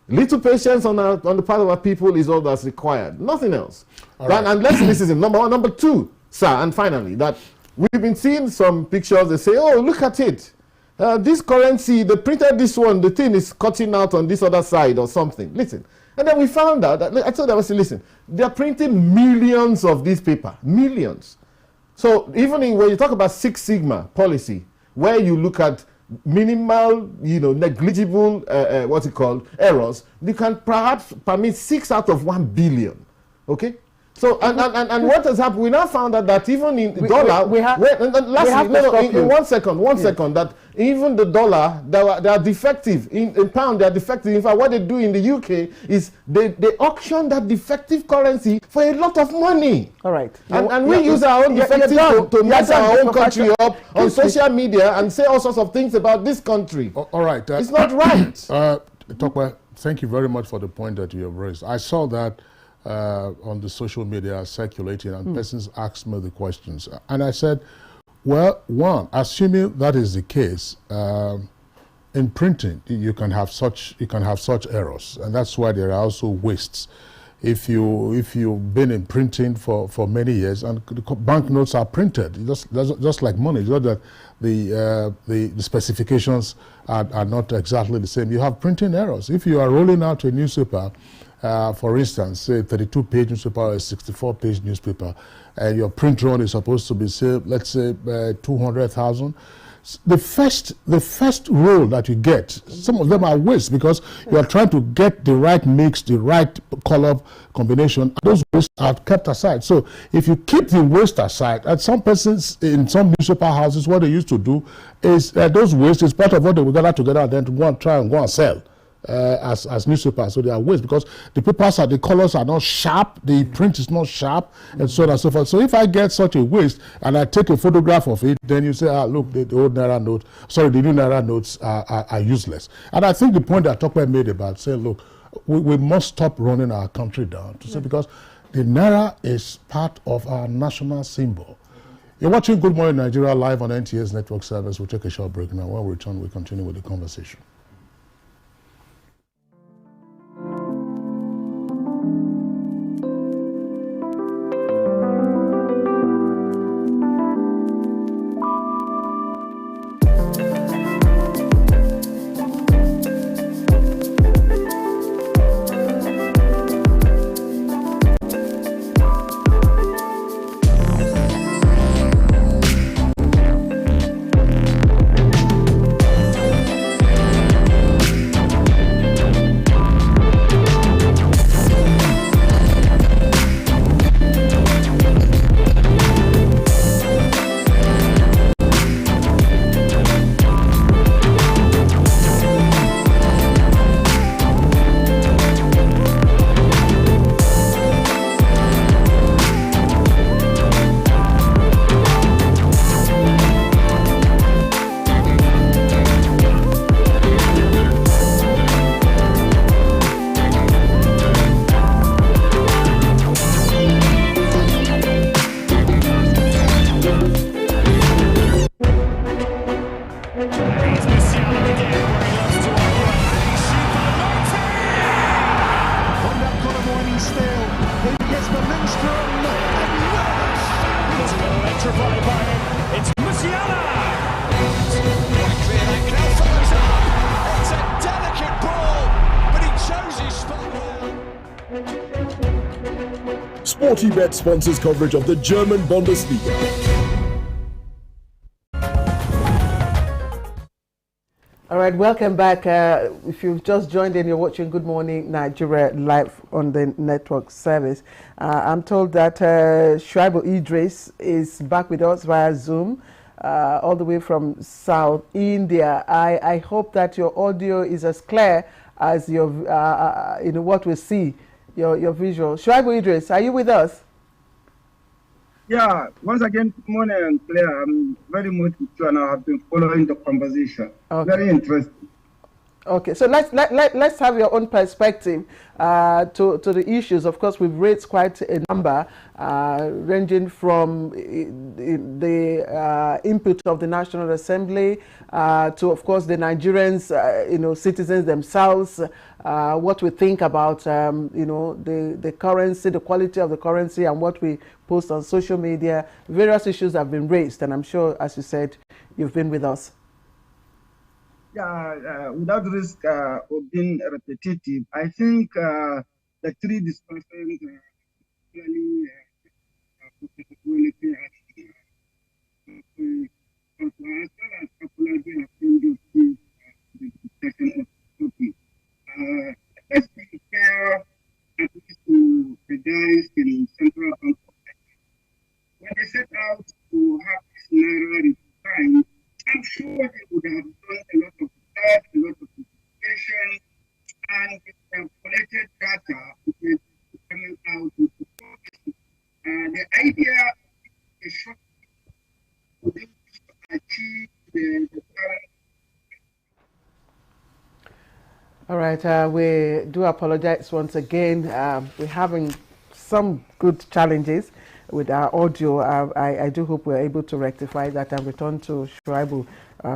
C: Little patience on the part of our people is all that's required. Nothing else. Right. And let's listen to number one. Number two, sir, and finally, that we've been seeing some pictures. They say, oh, look at it. This currency, they printed this one, the thing is cutting out on this other side or something. Listen. And then we found out, that, I told them, I said, listen, they're printing millions of this paper. Millions. So even when you talk about Six Sigma policy, where you look at minimal, negligible, errors, you can perhaps permit 6 out of 1 billion. Okay? So, and what has happened, we now found out that even in dollar, in 1 second, that even the dollar, they are defective. In pound, they are defective. In fact, what they do in the UK is they auction that defective currency for a lot of money.
A: All right.
C: And we use our own defective to mess our own country up on social media and say all sorts of things about this country.
B: All right.
C: It's not right.
B: Tokwe, thank you very much for the point that you have raised. I saw that on the social media circulating, and persons asked me the questions, and I said, well, one, assuming that is the case, in printing you can have such errors, and that's why there are also wastes. If you've been in printing for many years, and the banknotes are printed just like money, it's not that the specifications are not exactly the same. You have printing errors. If you are rolling out a newspaper for instance, say 32-page newspaper or a 64-page newspaper, and your print run is supposed to be, say, let's say 200,000. The first roll that you get, some of them are waste because you are trying to get the right mix, the right color combination. Those wastes are kept aside. So if you keep the waste aside, and some persons in some newspaper houses, what they used to do is those waste is part of what they will gather together and then to go and try and go and sell. As newspapers, so they are waste because the papers the colors are not sharp, the print is not sharp, and so on and so forth. So if I get such a waste and I take a photograph of it, then you say, look, the old Naira note, sorry, the new Naira notes are useless. And I think the point that Tokwe made about saying, look, we must stop running our country down to say because the Naira is part of our national symbol. You're watching Good Morning Nigeria live on NTA's network service. We'll take a short break now. When we return, we'll continue with the conversation.
E: Sportybet sponsors coverage of the German Bundesliga.
A: All right, welcome back. If you've just joined in, you're watching Good Morning Nigeria live on the network service. I'm told that Shuaibu Idris is back with us via Zoom, all the way from South India. I hope that your audio is as clear as your, what we see. Your visual. Shuaibu Idris, are you with us?
Y: Yeah, once again, good morning, Claire. I'm very much with you and I have been following the conversation. Okay. Very interesting.
A: Okay, so let's have your own perspective to the issues. Of course, we've raised quite a number, ranging from the input of the National Assembly to, of course, the Nigerians, citizens themselves, what we think about, the currency, the quality of the currency, and what we post on social media. Various issues have been raised, and I'm sure, as you said, you've been with us.
Y: Yeah, without risk of being repetitive, I think the three discussions clearly let's be fair at least to the guys in Central Bank. When they set out to have this Naira redesign, I'm sure they would have done a lot of research, a lot of investigation, and if they have collected data, which is coming out with the idea is short for them to achieve the current.
A: All right, we do apologize once again. We're having some good challenges with our audio. I do hope we're able to rectify that and return to Shuaibu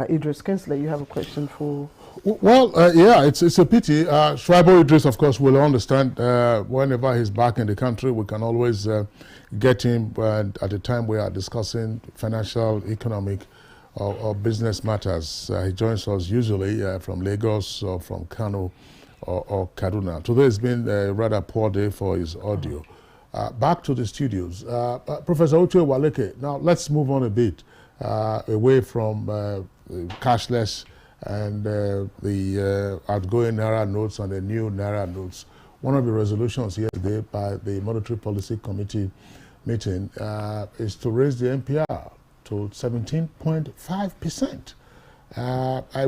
A: Idris. Councillor, you have a question for...
B: Well, yeah, it's a pity. Shuaibu Idris, of course, will understand whenever he's back in the country, we can always get him at the time we are discussing financial, economic, or business matters. He joins us usually from Lagos or from Kano or Kaduna. Today has been a rather poor day for his audio. Back to the studios. Professor Uche Waleke, now let's move on a bit away from cashless and the outgoing Naira notes and the new Naira notes. One of the resolutions yesterday by the Monetary Policy Committee meeting is to raise the NPR to 17.5%.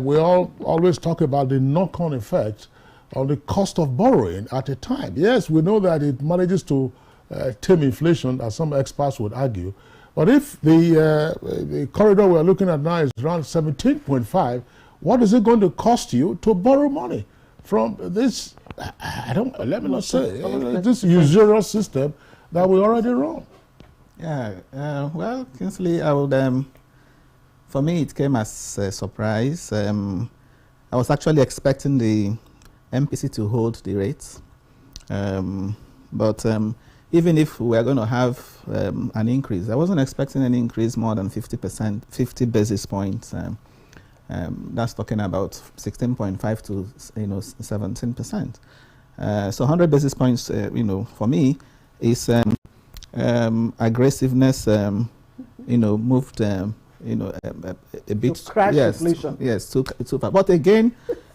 B: We always talk about the knock-on effect on the cost of borrowing at a time. Yes, we know that it manages to tame inflation, as some experts would argue. But if the corridor we're looking at now is around 17.5, what is it going to cost you to borrow money from this? Let me not say this usurious system that we already run.
G: Yeah. Well, Kingsley, I would. For me, it came as a surprise. I was actually expecting the MPC to hold the rates, but even if we are going to have an increase, I wasn't expecting any increase more than 50%, 50 basis points. That's talking about 16.5 to 17%. So 100 basis points, for me, is aggressiveness. Moved. A bit
A: to crash inflation.
G: Yes, too far. But again,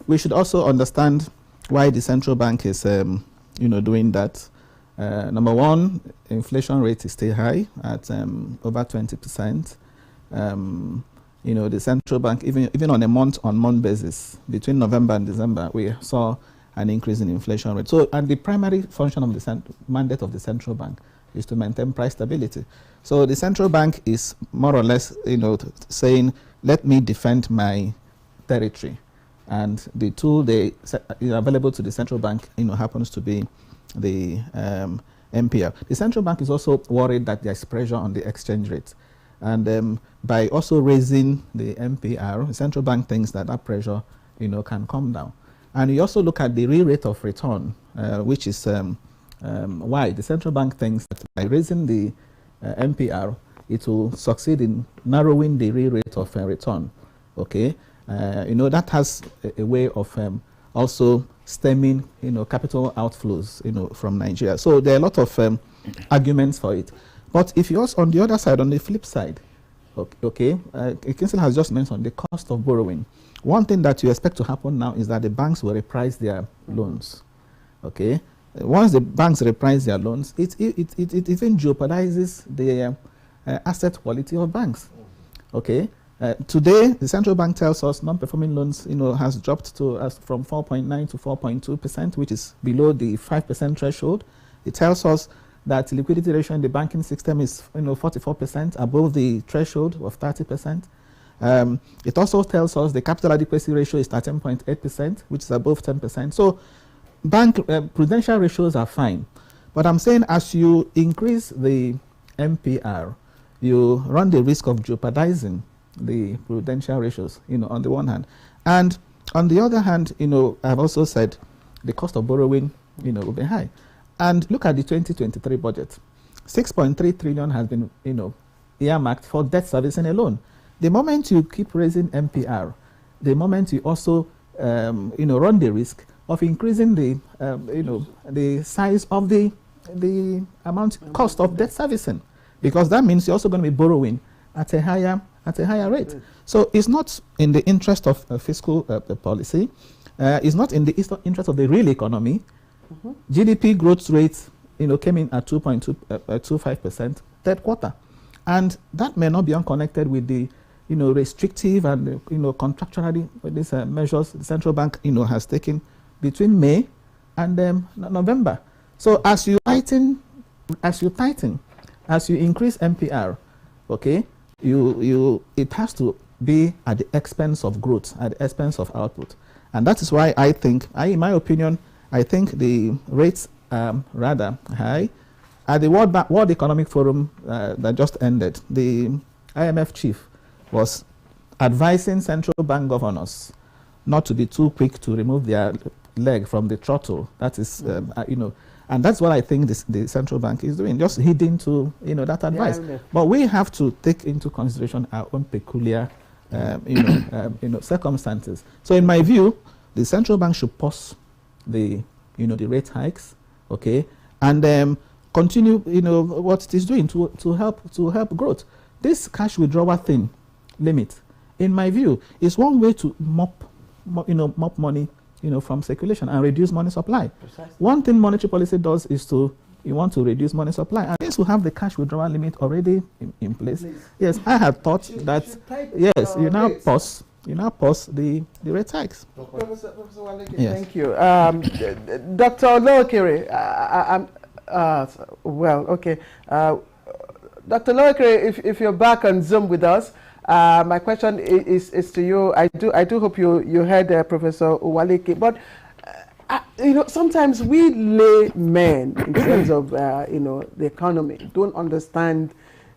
G: we should also understand why the central bank is, doing that. Number one, inflation rate is still high at over 20%. The central bank, even on a month-on-month basis, between November and December, we saw an increase in inflation rate. So, and the primary function of the mandate of the central bank is to maintain price stability. So the central bank is more or less, saying, let me defend my territory. And the tool available to the central bank, happens to be the MPR. The central bank is also worried that there's pressure on the exchange rate. And by also raising the MPR, the central bank thinks that pressure, can come down. And you also look at the real rate of return, which is why the central bank thinks that by raising the MPR, it will succeed in narrowing the real rate of return. Okay, that has a way of also stemming, capital outflows, from Nigeria. So there are a lot of arguments for it. But if you also, on the other side, on the flip side, okay, Kinsel has just mentioned the cost of borrowing. One thing that you expect to happen now is that the banks will reprice their loans. Okay, once the banks reprice their loans, it even jeopardizes the asset quality of banks. Okay, today the central bank tells us non-performing loans, has dropped to from 4.9 to 4.2%, which is below the 5% threshold. It tells us that liquidity ratio in the banking system is 44%, above the threshold of 30%. It also tells us the capital adequacy ratio is 13.8%, which is above 10%. So bank prudential ratios are fine. But I'm saying as you increase the MPR, you run the risk of jeopardizing the prudential ratios, on the one hand. And on the other hand, I've also said the cost of borrowing, will be high. And look at the 2023 budget. 6.3 trillion has been, earmarked for debt servicing alone. The moment you keep raising MPR, the moment you also, run the risk of increasing the, the size of the cost of debt servicing, because that means you're also going to be borrowing at a higher rate. So it's not in the interest of fiscal policy. It's not in the interest of the real economy. GDP growth rate, came in at 2.25% third quarter, and that may not be unconnected with the, restrictive and contractually these measures the central bank, has taken between May and November. So as you tighten, as you increase MPR, okay, it has to be at the expense of growth, at the expense of output, and that is why I think, in my opinion, I think the rates are rather high. At the World Economic Forum that just ended, the IMF chief was advising central bank governors not to be too quick to remove their leg from the throttle. That is, and that's what I think the central bank is doing, just heeding to that advice. Yeah, but we have to take into consideration our own peculiar circumstances. So in my view, the central bank should pause the rate hikes, okay, and continue what it is doing to help growth. This cash withdrawal thing limit, in my view, is one way to mop money from circulation and reduce money supply. Precisely. One thing monetary policy does is you want to reduce money supply, and since we have the cash withdrawal limit already in place, please. Yes, I had thought that yes, you now pause the rate hikes.
A: Professor Waleke,
G: yes.
A: Thank you. Dr. Olokere, Dr. Olokere, if you're back on Zoom with us, my question is to you. I do hope you heard Professor Waleke, but sometimes we laymen in terms of the economy don't understand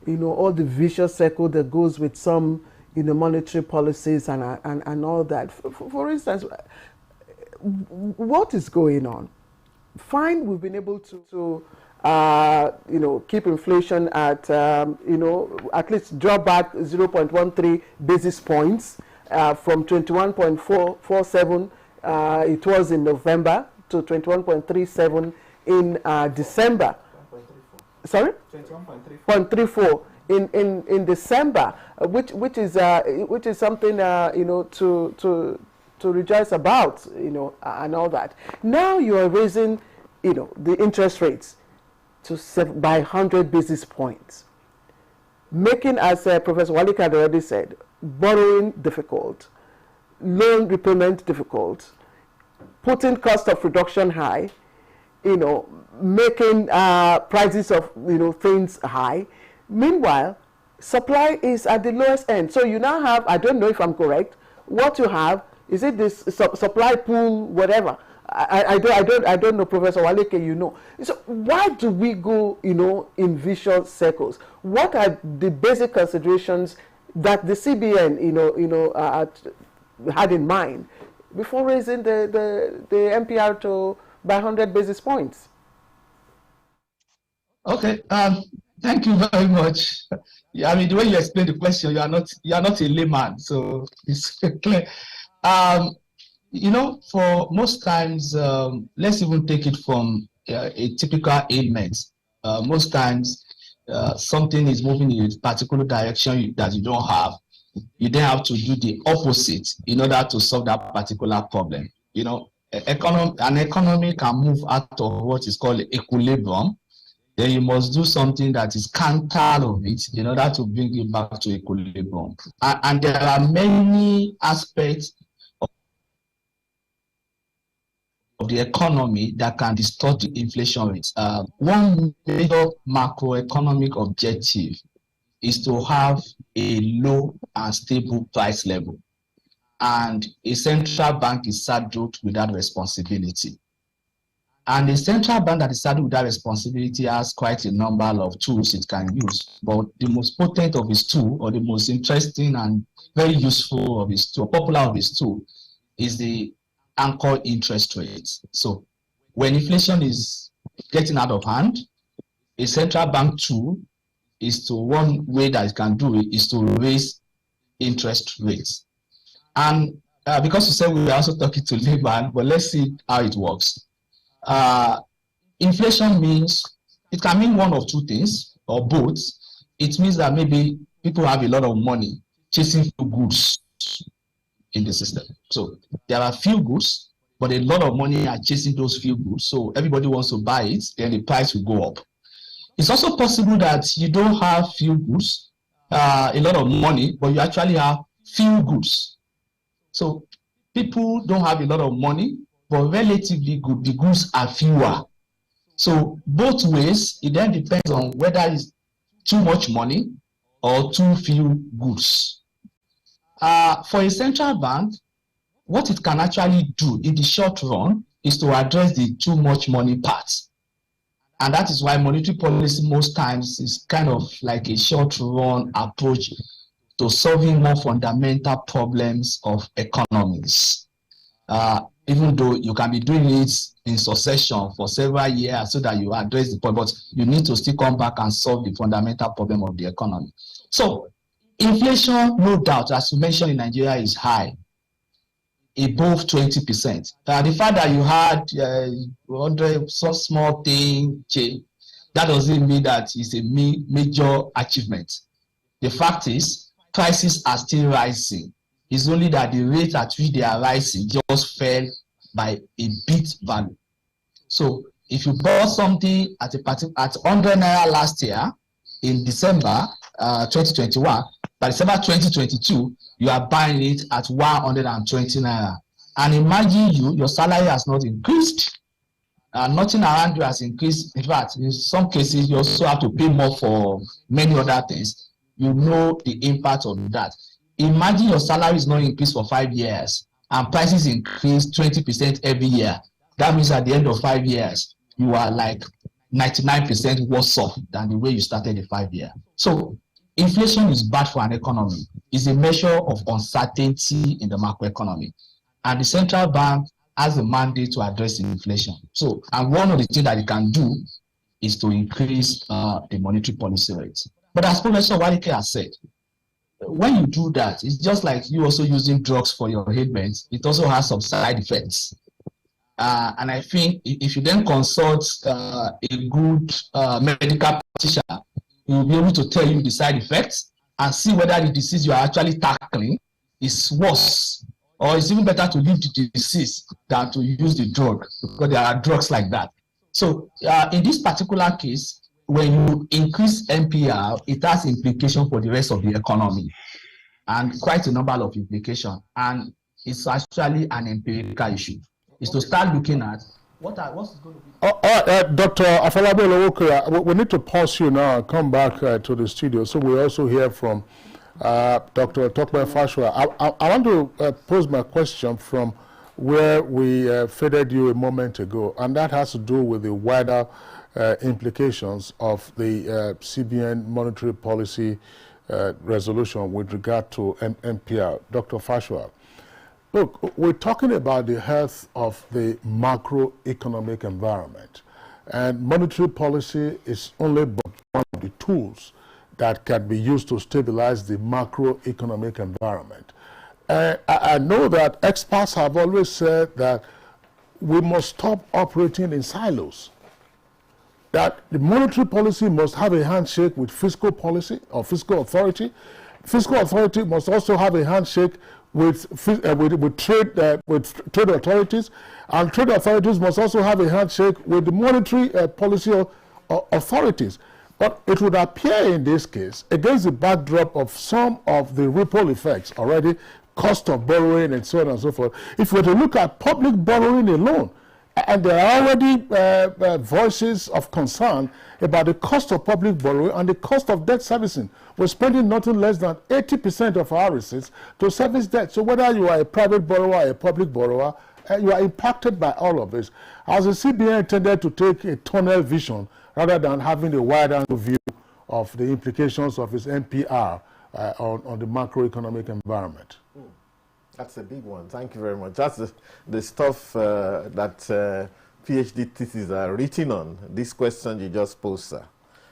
A: all the vicious circle that goes with some monetary policies and all that. For instance, what is going on? Fine, we've been able to keep inflation at at least drop back 0.13 basis points from 21.47 it was in November to 21.37 in December. Sorry? 21.34 in December, which is something to rejoice about, and all that. Now you are raising the interest rates by 100 basis points, making, as Professor Waleke had already said, borrowing difficult, loan repayment difficult, putting cost of production high, making prices of things high. Meanwhile, supply is at the lowest end. So you now have, I don't know if I'm correct, what you have, is it this supply pool, whatever? I don't know, Professor Waleke, So why do we go, in vicious circles? What are the basic considerations that the CBN, had in mind before raising the MPR by 100 basis points?
H: Okay, thank you very much. Yeah, I mean, the way you explain the question, you are not a layman, so it's clear. For most times, let's even take it from a typical ailment. Most times, something is moving in a particular direction that you don't have. You then have to do the opposite in order to solve that particular problem. An economy can move out of what is called equilibrium. Then you must do something that is counter of it in order to bring it back to equilibrium. And there are many aspects of the economy that can distort the inflation rates. One major macroeconomic objective is to have a low and stable price level. And a central bank is saddled with that responsibility. And the central bank that is saddled with that responsibility has quite a number of tools it can use. But the most potent of its tool, or the most interesting and very useful of its tool, popular of its tool, is the anchor interest rates. So when inflation is getting out of hand, a central bank tool is one way that it can do it is to raise interest rates. And because you said we were also talking to layman, but let's see how it works. Inflation means, it can mean one of two things, or both. It means that maybe people have a lot of money chasing goods in the system. So there are few goods, but a lot of money are chasing those few goods. So everybody wants to buy it, then the price will go up. It's also possible that you don't have few goods, a lot of money, but you actually have few goods. So people don't have a lot of money, but relatively good, the goods are fewer. So both ways, it then depends on whether it's too much money or too few goods. For a central bank, what it can actually do in the short run is to address the too much money part. And that is why monetary policy most times is kind of like a short run approach to solving more fundamental problems of economies. Even though you can be doing it in succession for several years so that you address the problem, but you need to still come back and solve the fundamental problem of the economy. So inflation, no doubt, as you mentioned in Nigeria, is high. above 20%. The fact that you had 100 some small thing change, that doesn't mean that it's a major achievement. The fact is, prices are still rising. It's only that the rate at which they are rising just fell by a bit value. So if you bought something at 100 naira last year in December 2021, by December 2022, you are buying it at 120 naira. And imagine your salary has not increased. Nothing around you has increased. In fact, in some cases, you also have to pay more for many other things. You know the impact of that. Imagine your salary is not increased for 5 years and prices increase 20% every year. That means at the end of 5 years, you are like 99% worse off than the way you started the 5 year. So inflation is bad for an economy. It's a measure of uncertainty in the macroeconomy. And the central bank has a mandate to address inflation. So, and one of the things that it can do is to increase the monetary policy rate. But as Professor Walike has said, when you do that, it's just like you also using drugs for your ailments. It also has some side effects. And I think if you then consult a good medical practitioner, he will be able to tell you the side effects and see whether the disease you are actually tackling is worse, or it's even better to leave the disease than to use the drug, because there are drugs like that. So in this particular case, when you increase NPR, it has implications for the rest of the economy, and quite a number of implications. And it's actually an empirical issue. Is to start looking at what's going to be.
B: All right, Dr. Afolabi, we need to pause you now and come back to the studio. So we also hear from Dr. Tokwe Fashua. I want to pose my question from where we faded you a moment ago, and that has to do with the wider implications of the CBN monetary policy resolution with regard to NPR. Dr. Fashua, look, we're talking about the health of the macroeconomic environment, and monetary policy is only but one of the tools that can be used to stabilize the macroeconomic environment. I know that experts have always said that we must stop operating in silos, that the monetary policy must have a handshake with fiscal policy or fiscal authority. Fiscal authority must also have a handshake with trade authorities, and trade authorities must also have a handshake with the monetary policy authorities. But it would appear in this case, against the backdrop of some of the ripple effects already, cost of borrowing and so on and so forth, if we were to look at public borrowing alone, and there are already voices of concern about the cost of public borrowing and the cost of debt servicing. We're spending nothing less than 80% of our receipts to service debt. So whether you are a private borrower or a public borrower, you are impacted by all of this. As the CBN tended to take a tunnel vision rather than having a wide view of the implications of its NPR on the macroeconomic environment.
C: That's a big one. Thank you very much. That's the stuff that PhD theses are written on. This question you just posed, sir.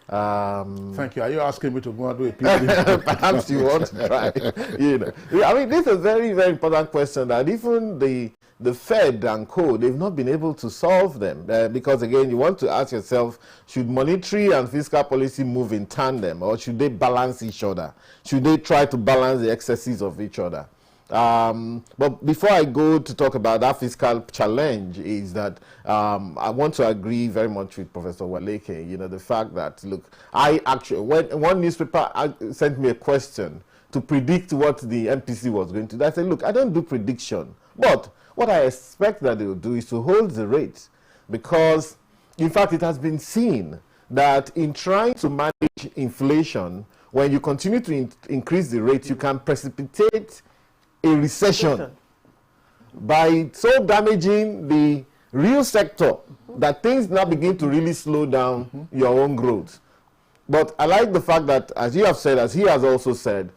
B: Thank you. Are you asking me to go and do a PhD?
C: Perhaps you want to try. You know, I mean, this is a very, very important question that even the Fed and co, they've not been able to solve them because, again, you want to ask yourself, should monetary and fiscal policy move in tandem, or should they balance each other? Should they try to balance the excesses of each other? But before I go to talk about that fiscal challenge, is that I want to agree very much with Professor Waleke. You know, the fact that, look, I actually, when one newspaper sent me a question to predict what the MPC was going to do, I said, look, I don't do prediction, but what I expect that they will do is to hold the rate, because, in fact, it has been seen that in trying to manage inflation, when you continue to increase the rate, you can precipitate a recession by so damaging the real sector that things now begin to really slow down your own growth. But I like the fact that, as you have said, as he has also said,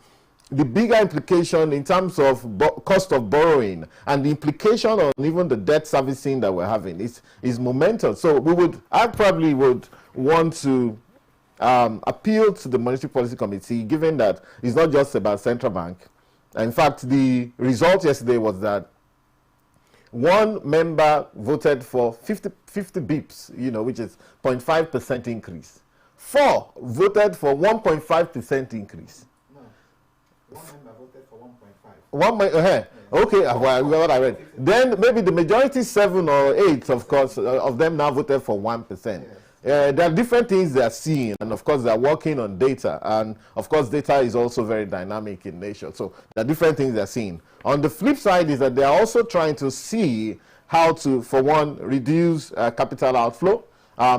C: the bigger implication in terms of cost of borrowing and the implication on even the debt servicing that we're having is momentous. So I probably would want to appeal to the Monetary Policy Committee, given that it's not just about central bank. In fact, the result yesterday was that one member voted for 50 bips, which is 0.5% increase. 4 voted for 1.5% increase.
G: No. One member voted for 1.5.
C: Okay, what I read. Then maybe the majority, 7 or 8, of course, of them now voted for 1%. There are different things they are seeing, and of course they are working on data, and of course data is also very dynamic in nature. So there are different things they are seeing. On the flip side is that they are also trying to see how to, for one, reduce capital outflow,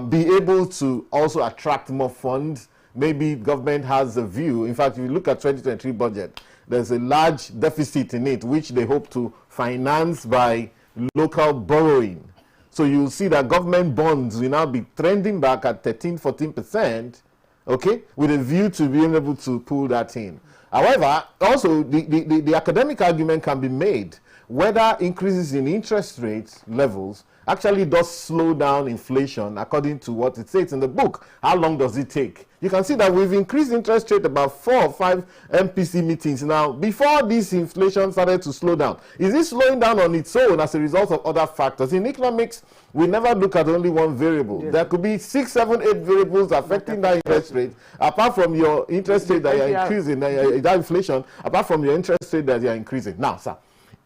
C: be able to also attract more funds. Maybe government has a view. In fact, if you look at 2023 budget, there's a large deficit in it, which they hope to finance by local borrowing. So you'll see that government bonds will now be trending back at 13-14%, okay, with a view to being able to pull that in. However, also the academic argument can be made whether increases in interest rates levels actually does slow down inflation according to what it says in the book. How long does it take? You can see that we've increased interest rate about 4 or 5 MPC meetings now before this inflation started to slow down. Is it slowing down on its own as a result of other factors? In economics, we never look at only one variable. Yes. There could be 6, 7, 8 variables affecting that interest rate, apart from your interest rate that you're increasing, that inflation, apart from your interest rate that you're increasing. Now, sir,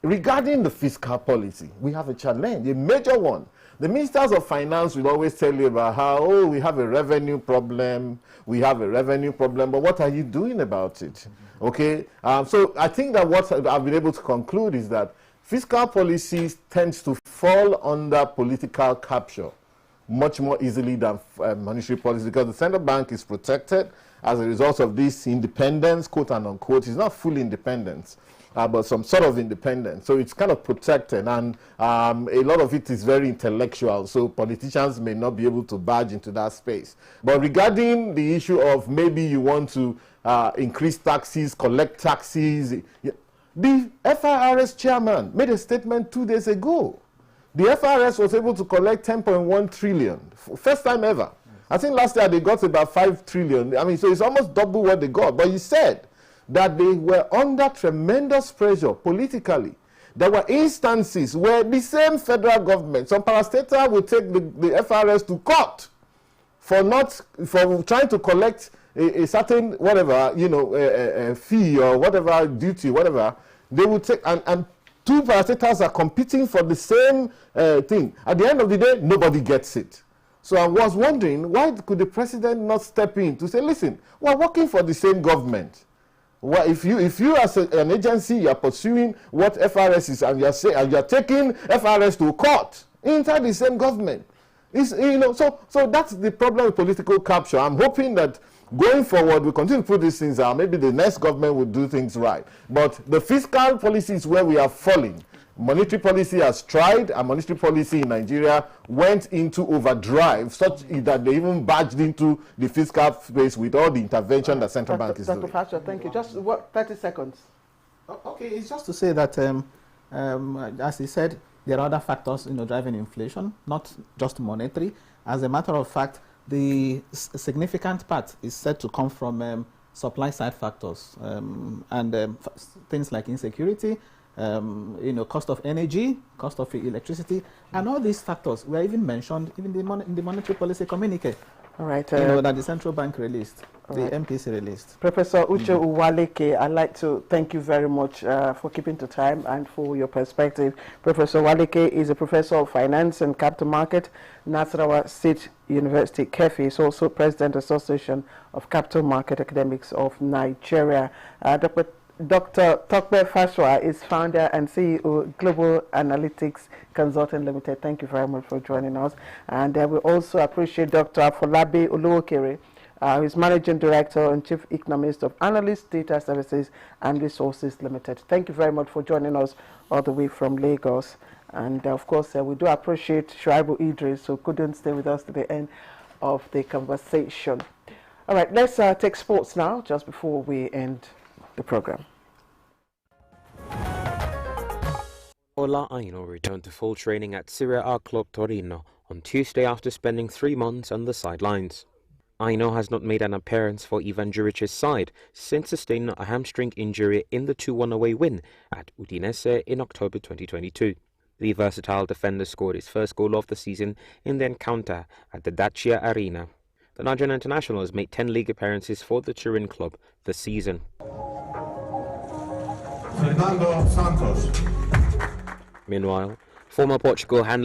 C: regarding the fiscal policy, we have a challenge, a major one. The ministers of finance will always tell you about how, we have a revenue problem, but what are you doing about it? Okay, so I think that what I've been able to conclude is that fiscal policy tends to fall under political capture much more easily than monetary policy, because the central bank is protected as a result of this independence, quote and unquote. It's not full independence, but some sort of independence. So it's kind of protected, and a lot of it is very intellectual, so politicians may not be able to barge into that space. But regarding the issue of maybe you want to increase taxes, collect taxes, the FIRS chairman made a statement 2 days ago. The FIRS was able to collect 10.1 trillion, first time ever. I think last year they got about 5 trillion. I mean, so it's almost double what they got. But he said that they were under tremendous pressure politically. There were instances where the same federal government, some parastatal will take the FIRS to court for trying to collect a certain whatever, a fee or whatever duty, whatever. They would take, and 2 parastatals are competing for the same thing. At the end of the day, nobody gets it. So I was wondering, why could the president not step in to say, listen, we're working for the same government. Well, if you as an agency, you are pursuing what FRS is, and you are taking FRS to court inside the same government, so that's the problem with political capture. I'm hoping that going forward, we continue to put these things out. Maybe the next government will do things right. But the fiscal policy is where we are falling. Monetary policy has tried, and monetary policy in Nigeria went into overdrive, such that they even barged into the fiscal space with all the intervention that central bank is doing.
A: Dr. Fasher, thank you. Just 30 seconds.
G: Okay, it's just to say that, as he said, there are other factors, driving inflation, not just monetary. As a matter of fact, the significant part is said to come from supply side factors and things like insecurity. Cost of energy, cost of electricity, and all these factors were even mentioned even in the monetary policy communique.
A: All right.
G: That the central bank released, the MPC released.
A: Professor Uche Uwaleke, I'd like to thank you very much for keeping the time and for your perspective. Professor Uwaleke is a professor of finance and capital market, Nasarawa State University, KEFI. He's also President Association of Capital Market Academics of Nigeria. Dr. Tokpe Fashwa is founder and CEO Global Analytics Consulting Limited. Thank you very much for joining us. And we also appreciate Dr. Afolabi Oluokere, who is Managing Director and Chief Economist of Analyst Data Services and Resources Limited. Thank you very much for joining us all the way from Lagos. And of course, we do appreciate Shuaibu Idris, who couldn't stay with us to the end of the conversation. All right, let's take sports now, just before we end the program.
I: Ola Aino returned to full training at Serie A club Torino on Tuesday after spending 3 months on the sidelines. Aino has not made an appearance for Ivan Juric's side since sustaining a hamstring injury in the 2-1 away win at Udinese in October 2022. The versatile defender scored his first goal of the season in the encounter at the Dacia Arena. The Nigerian international has made 10 league appearances for the Turin club this season.
J: Fernando Santos.
I: Meanwhile, former Portugal handler